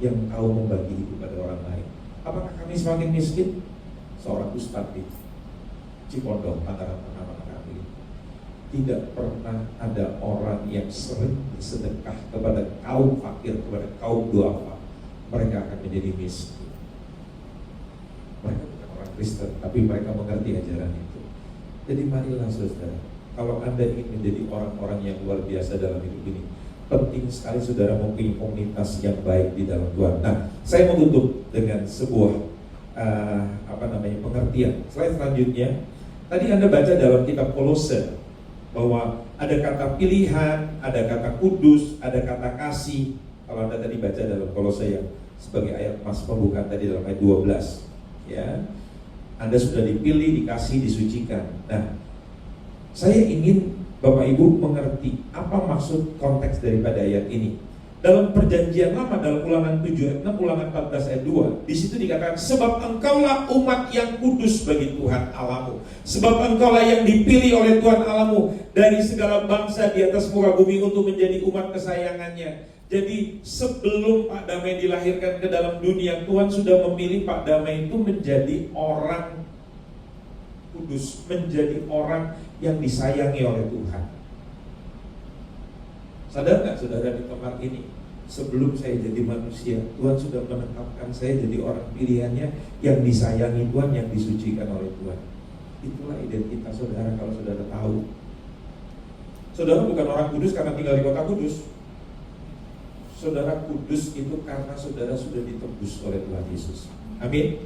yang tahu membagi itu pada orang lain. Apakah kami semakin miskin? Seorang ustadz di Cipondoh, Tangerang, nama kami, tidak pernah ada orang yang sering bersedekah kepada kaum fakir, kepada kaum duafa. Mereka akan menjadi miskin. Mereka bukan orang Kristen, tapi mereka mengerti ajaran itu. Jadi marilah saudara, kalau Anda ingin menjadi orang-orang yang luar biasa dalam hidup ini, penting sekali saudara mempunyai komunitas yang baik di dalam Tuhan. Nah, saya mau tutup dengan sebuah pengertian. Slide selanjutnya. Tadi Anda baca dalam kitab Kolose bahwa ada kata pilihan, ada kata kudus, ada kata kasih. Kalau Anda tadi baca dalam Kolose yang sebagai ayat mas pembukaan tadi dalam ayat 12, ya, Anda sudah dipilih, dikasih, disucikan. Nah, saya ingin Bapak Ibu mengerti apa maksud konteks daripada ayat ini. Dalam perjanjian lama, dalam Ulangan 7 ayat 6, Ulangan 14 ayat 2, di situ dikatakan, sebab engkaulah umat yang kudus bagi Tuhan Allahmu. Sebab engkaulah yang dipilih oleh Tuhan Allahmu dari segala bangsa di atas muka bumi untuk menjadi umat kesayangannya. Jadi sebelum Pak Damai dilahirkan ke dalam dunia, Tuhan sudah memilih Pak Damai itu menjadi orang kudus, menjadi orang yang disayangi oleh Tuhan. Sadar nggak saudara di tempat ini? Sebelum saya jadi manusia, Tuhan sudah menetapkan saya jadi orang pilihannya, yang disayangi Tuhan, yang disucikan oleh Tuhan. Itulah identitas saudara kalau saudara tahu. Saudara bukan orang kudus karena tinggal di kota kudus. Saudara kudus itu karena saudara sudah ditebus oleh Tuhan Yesus. Amin.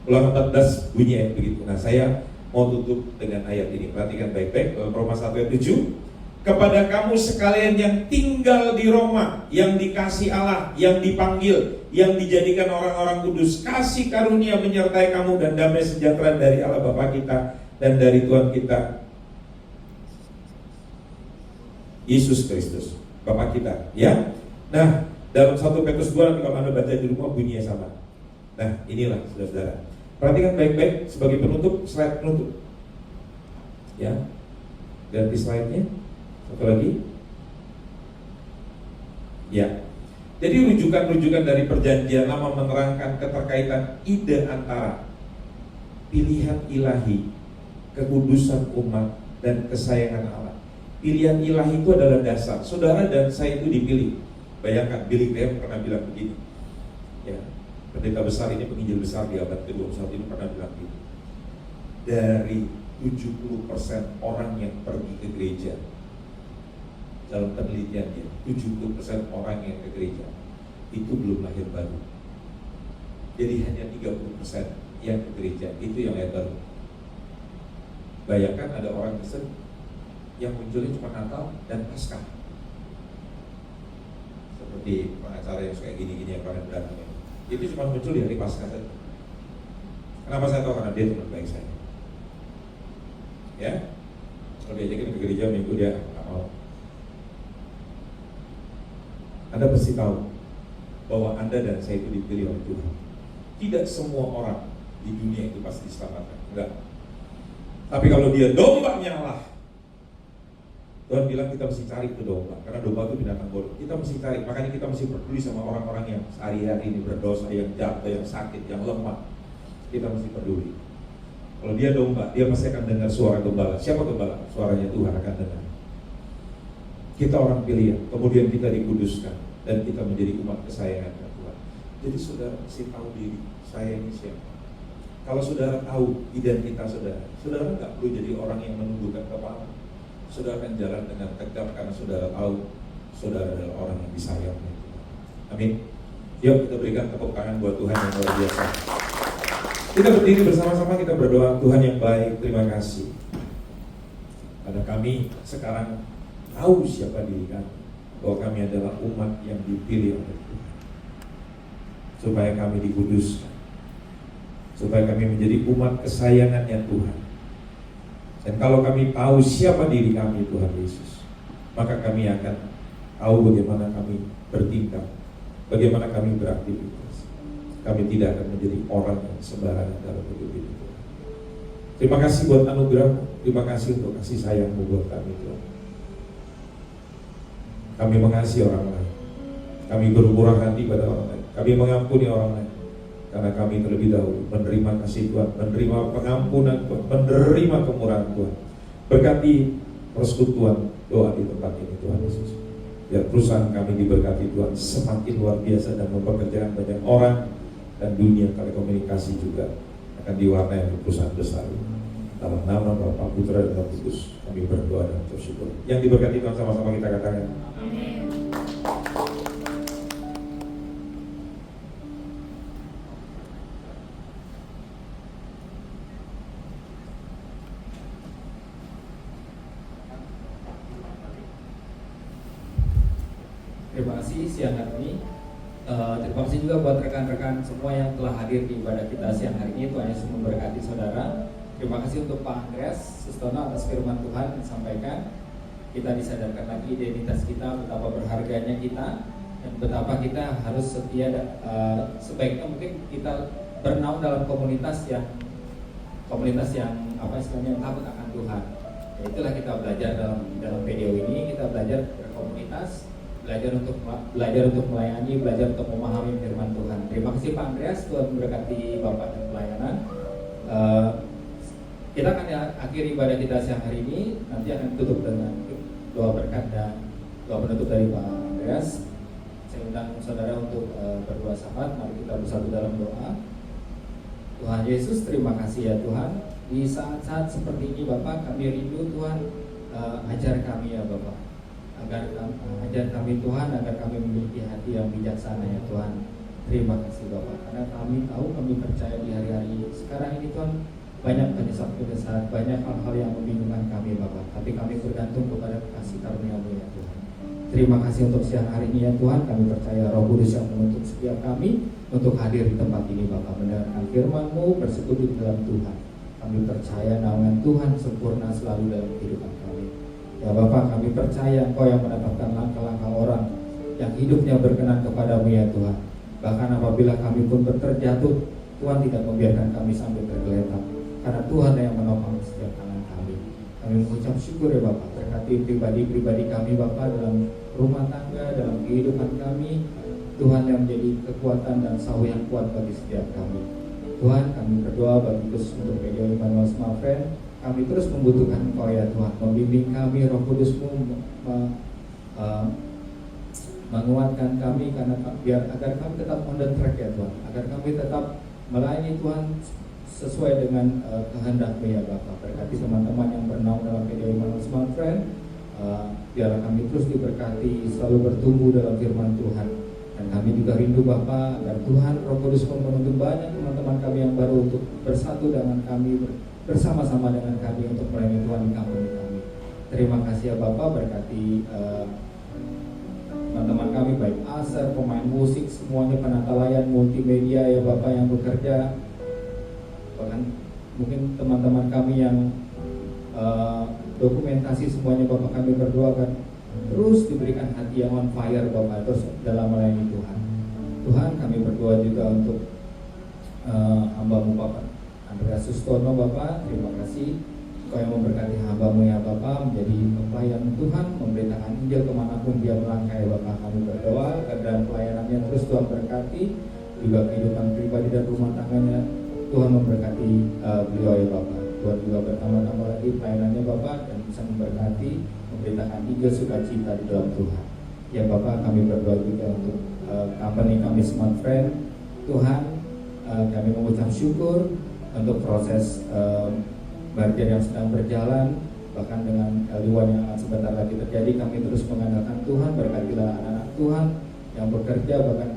Ulangan 14 bunyi ayat begitu. Nah, saya mau tutup dengan ayat ini. Perhatikan baik-baik dalam Roma 1 ayat 7. Kepada kamu sekalian yang tinggal di Roma, yang dikasih Allah, yang dipanggil, yang dijadikan orang-orang kudus, kasih karunia menyertai kamu dan damai sejahtera dari Allah Bapa kita dan dari Tuhan kita Yesus Kristus, Bapa kita, ya. Nah, dalam 1 Petrus 2 nanti kalau Anda baca di rumah bunyinya sama. Nah, inilah saudara-saudara. Perhatikan baik-baik sebagai penutup, slide penutup. Ya. Ganti slide-nya. Satu lagi. Ya. Jadi rujukan-rujukan dari perjanjian lama menerangkan keterkaitan ide antara pilihan ilahi, kekudusan umat, dan kesayangan Allah. Pilihan ilahi itu adalah dasar. Saudara dan saya itu dipilih. Bayangkan, Billy Graham pernah bilang begini. Ya, pendeta besar ini, penginjil besar di abad ke-21 ini pernah bilang begini. Dari 70% orang yang pergi ke gereja, dalam penelitiannya 70% orang yang ke gereja itu belum lahir baru. Jadi hanya 30% yang ke gereja itu yang lahir baru. Bayangkan ada orang Kristen yang munculnya cuma Natal dan Paskah, seperti pengacara yang kayak gini-gini yang paling berat ini. Itu cuma muncul di hari Paskah saja. Kenapa saya tahu? Karena dia teman baik saya. Ya, kalau diajakin ke gereja minggu dia nggak mau. Anda pasti tahu bahwa Anda dan saya itu dipilih oleh Tuhan. Tidak semua orang di dunia itu pasti diselamatkan, enggak. Tapi kalau dia dombanya Allah, Tuhan bilang kita mesti cari ke domba, karena domba itu binatang bodoh. Kita mesti cari, makanya kita mesti peduli sama orang-orang yang sehari-hari ini berdosa, yang jatuh, yang sakit, yang lemah. Kita mesti peduli. Kalau dia domba, dia pasti akan dengar suara gembala. Siapa gembala? Suaranya Tuhan akan dengar. Kita orang pilihan, kemudian kita dikuduskan dan kita menjadi umat kesayangan Tuhan. Jadi saudara mesti tahu diri, saya ini siapa. Kalau saudara tahu identitas saudara, saudara nggak perlu jadi orang yang menundukkan kepala. Saudara akan jalan dengan tegap karena saudara tahu saudara adalah orang yang disayang. Amin. Yuk kita berikan tepuk tangan buat Tuhan yang luar biasa. Kita berdiri bersama-sama, kita berdoa. Tuhan yang baik, terima kasih. Karena kami sekarang tahu siapa diri kami, bahwa kami adalah umat yang dipilih oleh Tuhan, supaya kami dikuduskan, supaya kami menjadi umat kesayangannya Tuhan. Dan kalau kami tahu siapa diri kami, Tuhan Yesus, maka kami akan tahu bagaimana kami bertingkah, bagaimana kami beraktivitas. Kami tidak akan menjadi orang yang sembarangan dalam hidup ini, Tuhan. Terima kasih buat anugerah-Mu, terima kasih untuk kasih sayang-Mu buat kami, Tuhan. Kami mengasihi orang lain, kami bermurah hati pada orang lain, kami mengampuni orang lain, karena kami terlebih dahulu menerima kasih Tuhan, menerima pengampunan Tuhan, menerima kemurahan Tuhan. Berkati persekutuan doa di tempat ini, Tuhan Yesus. Biar perusahaan kami diberkati Tuhan semakin luar biasa dan mempekerjakan banyak orang, dan dunia telekomunikasi juga akan diwarnai oleh perusahaan besar. Dalam nama Bapa, Putra, dan Roh Kudus, kami berdoa dan bersyukur. Yang diberkati Tuhan sama-sama kita katakan. Amin. Terima kasih siang hari ini. Terima kasih juga buat rekan-rekan semua yang telah hadir di ibadah kita siang hari ini. Tuhan Yesus memberkati saudara. Terima kasih untuk Pak Andreas Sustono atas firman Tuhan yang disampaikan. Kita disadarkan lagi identitas kita, betapa berharganya kita, dan betapa kita harus setia. Sebaiknya mungkin kita bernaung dalam komunitas yang apa istilahnya, takut akan Tuhan. Ya, itulah kita belajar dalam video ini. Kita belajar berkomunitas, belajar untuk melayani, belajar untuk memahami firman Tuhan. Terima kasih Pak Andreas, Tuhan memberkati Bapak dan pelayanan. Kita akan akhiri ibadah kita siang hari ini. Nanti akan tutup dengan doa berkat dan doa penutup dari Pak Andreas. Saya undang saudara untuk berdoa syafaat. Mari kita bersatu dalam doa. Tuhan Yesus, terima kasih ya Tuhan. Di saat-saat seperti ini Bapak, kami rindu Tuhan, ajar kami ya Bapak, ajar kami Tuhan, agar kami memiliki hati yang bijaksana ya Tuhan. Terima kasih Bapak, karena kami tahu, kami percaya di hari-hari sekarang ini Tuhan, banyak penyesalan, banyak hal-hal yang membingungkan kami Bapak. Tapi kami bergantung kepada kasih karunia-Mu ya Tuhan. Terima kasih untuk siang hari ini ya Tuhan. Kami percaya Roh Kudus yang menuntut setiap kami untuk hadir di tempat ini Bapak, mendengarkan firman-Mu, bersekutu di dalam Tuhan. Kami percaya naungan Tuhan sempurna selalu dalam kehidupan kami. Ya Bapak, kami percaya Engkau yang menetapkan langkah-langkah orang yang hidupnya berkenan kepadamu ya Tuhan. Bahkan apabila kami pun terjatuh, Tuhan tidak membiarkan kami sampai tergeletak, karena Tuhan yang menopang setiap tangan kami. Kami mengucap syukur ya Bapak, berkati pribadi-pribadi kami Bapak dalam rumah tangga, dalam kehidupan kami. Tuhan yang menjadi kekuatan dan sahu yang kuat bagi setiap kami. Tuhan, kami berdoa bagi khusus untuk media Immanuel Small Friend. Kami terus membutuhkan Engkau ya Tuhan, membimbing kami, Roh Kudus-Mu menguatkan kami, karena agar kami tetap on the track ya Tuhan, agar kami tetap melayani Tuhan sesuai dengan kehendak-Mu ya Bapak. Berkati teman-teman yang bernaung dalam media Immanuel Small Friend, biarlah kami terus diberkati, selalu bertumbuh dalam firman Tuhan. Dan kami juga rindu Bapak, agar Tuhan Roh Kudus menuntun banyak teman-teman kami yang baru untuk bersatu dengan kami, bersama-sama dengan kami untuk melayani Tuhan di kampung kami. Terima kasih ya Bapak, berkati teman-teman kami, baik aser, pemain musik, semuanya, penata layar, multimedia ya Bapak yang bekerja. Bahkan mungkin teman-teman kami yang dokumentasi, semuanya Bapak, kami berdoa kan terus diberikan hati yang on fire Bapak, terus dalam melayani Tuhan. Tuhan, kami berdoa juga untuk hamba-Mu Bapak Andreas Sustono Bapak. Terima kasih Engkau yang memberkati hamba-Mu ya Bapak, menjadi pelayan Tuhan, memberitakan Injil kemanapun dia melangkah ya Bapak. Kami berdoa agar dalam pelayanannya terus Tuhan berkati, juga kehidupan pribadi dan rumah tangganya Tuhan memberkati beliau ya Bapak. Tuhan juga bertambah-tambah lagi pelayanannya Bapak, dan bisa memberkati, memberitakan Injil sukacita di dalam Tuhan. Ya Bapak, kami berdoa juga untuk company kami Smart Friend. Tuhan, kami mengucap syukur untuk proses merger yang sedang berjalan, bahkan dengan L1 yang akan sebentar lagi terjadi. Kami terus mengandalkan Tuhan, berkatilah anak-anak Tuhan yang bekerja, bahkan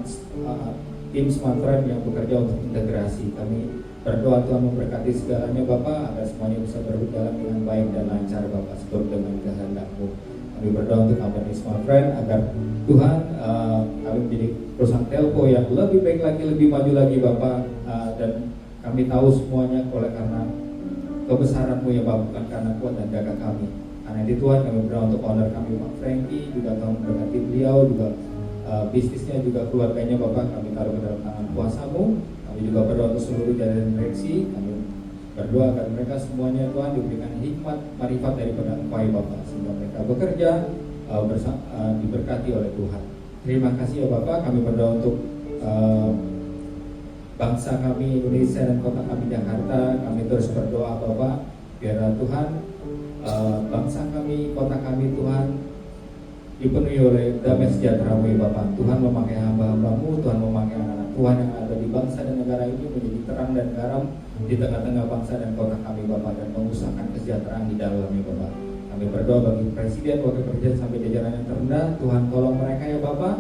tim Smart Friend yang bekerja untuk integrasi. Kami berdoa Tuhan memberkati segalanya Bapak, agar semuanya bisa berjalan dengan baik dan lancar Bapak, seturut dengan kehendak-Mu. Kami berdoa untuk company Smart Friend, agar Tuhan kami menjadi perusahaan telco yang lebih baik lagi, lebih maju lagi Bapak, dan kami tahu semuanya oleh karena kebesaran-Mu ya Bapak, bukan karena kuat dan gagah kami. Karena itu Tuhan, kami berdoa untuk owner kami Pak Frankie, juga Tuhan memberkati beliau, juga bisnisnya, juga keluarganya Bapak, kami taruh ke dalam tangan kuasa-Mu. Kami juga berdoa untuk seluruh jajaran direksi. Kami berdoa agar mereka semuanya Tuhan diberikan hikmat, marifat daripada Engkau ya Bapak, sehingga mereka bekerja diberkati oleh Tuhan. Terima kasih ya Bapak. Kami berdoa untuk bangsa kami Indonesia dan kota kami Jakarta. Kami terus berdoa Bapak, biarlah Tuhan bangsa kami, kota kami Tuhan dipenuhi oleh damai sejahtera-Mu ya Bapak. Tuhan memakai hamba-hamba-Mu, Tuhan memakai anak-anak Tuhan yang ada di bangsa bangsa dan negara ini menjadi terang dan garam di tengah-tengah bangsa dan kota kami Bapak, dan mengusahakan kesejahteraan di dalamnya Bapak. Kami berdoa bagi Presiden, Wakil Presiden sampai jajaran yang terendah. Tuhan tolong mereka ya Bapak,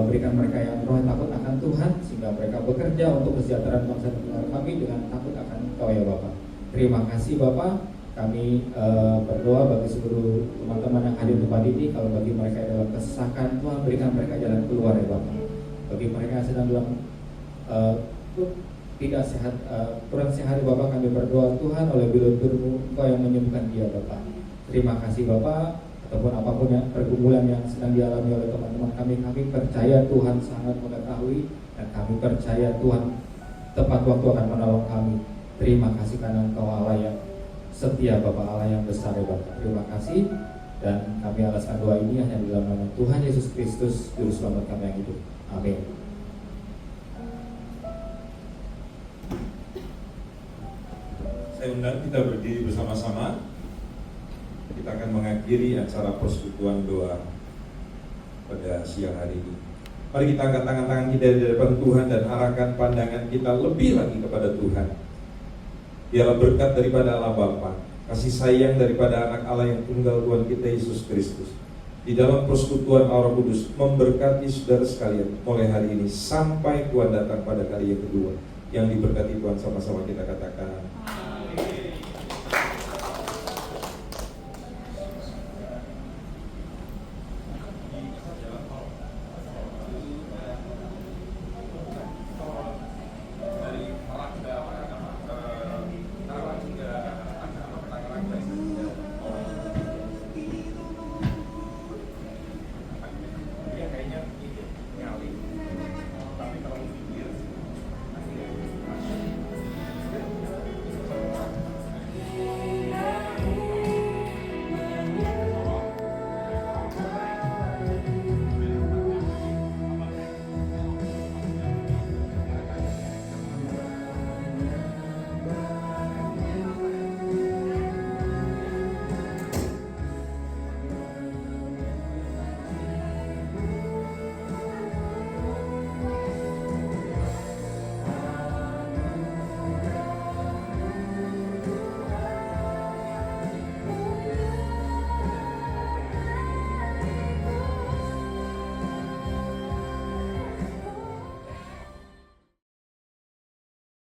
berikan mereka yang roh takut akan Tuhan, sehingga mereka bekerja untuk kesejahteraan bangsa dan negara kami dengan takut akan Engkau ya Bapak. Terima kasih Bapak. Kami berdoa bagi seluruh teman-teman yang hadir di tempat ini. Kalau bagi mereka yang dalam kesesakan, Tuhan berikan mereka jalan keluar ya Bapak. Bagi mereka yang sedang dalam tidak sehat, kurang sehat Bapak, kami berdoa Tuhan oleh bilut-Mu Engkau yang menyembuhkan dia Bapak. Terima kasih Bapak. Ataupun apapun yang pergumulan yang sedang dialami oleh teman-teman kami percaya Tuhan sangat mengetahui, dan kami percaya Tuhan tepat waktu akan menolong kami. Terima kasih karena Engkau Allah yang setia Bapak, Allah yang besar ya Bapak. Terima kasih, dan kami alaskan doa ini hanya di dalam nama Tuhan Yesus Kristus, Juru Selamat kami yang hidup. Amin. Saya undang kita berdiri bersama-sama. Kita akan mengakhiri acara persekutuan doa pada siang hari ini. Mari kita angkat tangan-tangan kita di depan Tuhan dan arahkan pandangan kita lebih lagi kepada Tuhan. Biarlah berkat daripada Allah Bapa, kasih sayang daripada anak Allah yang tunggal Tuhan kita Yesus Kristus, di dalam persekutuan Roh Kudus memberkati saudara sekalian mulai hari ini sampai Tuhan datang pada kali yang kedua. Yang diberkati Tuhan sama-sama kita katakan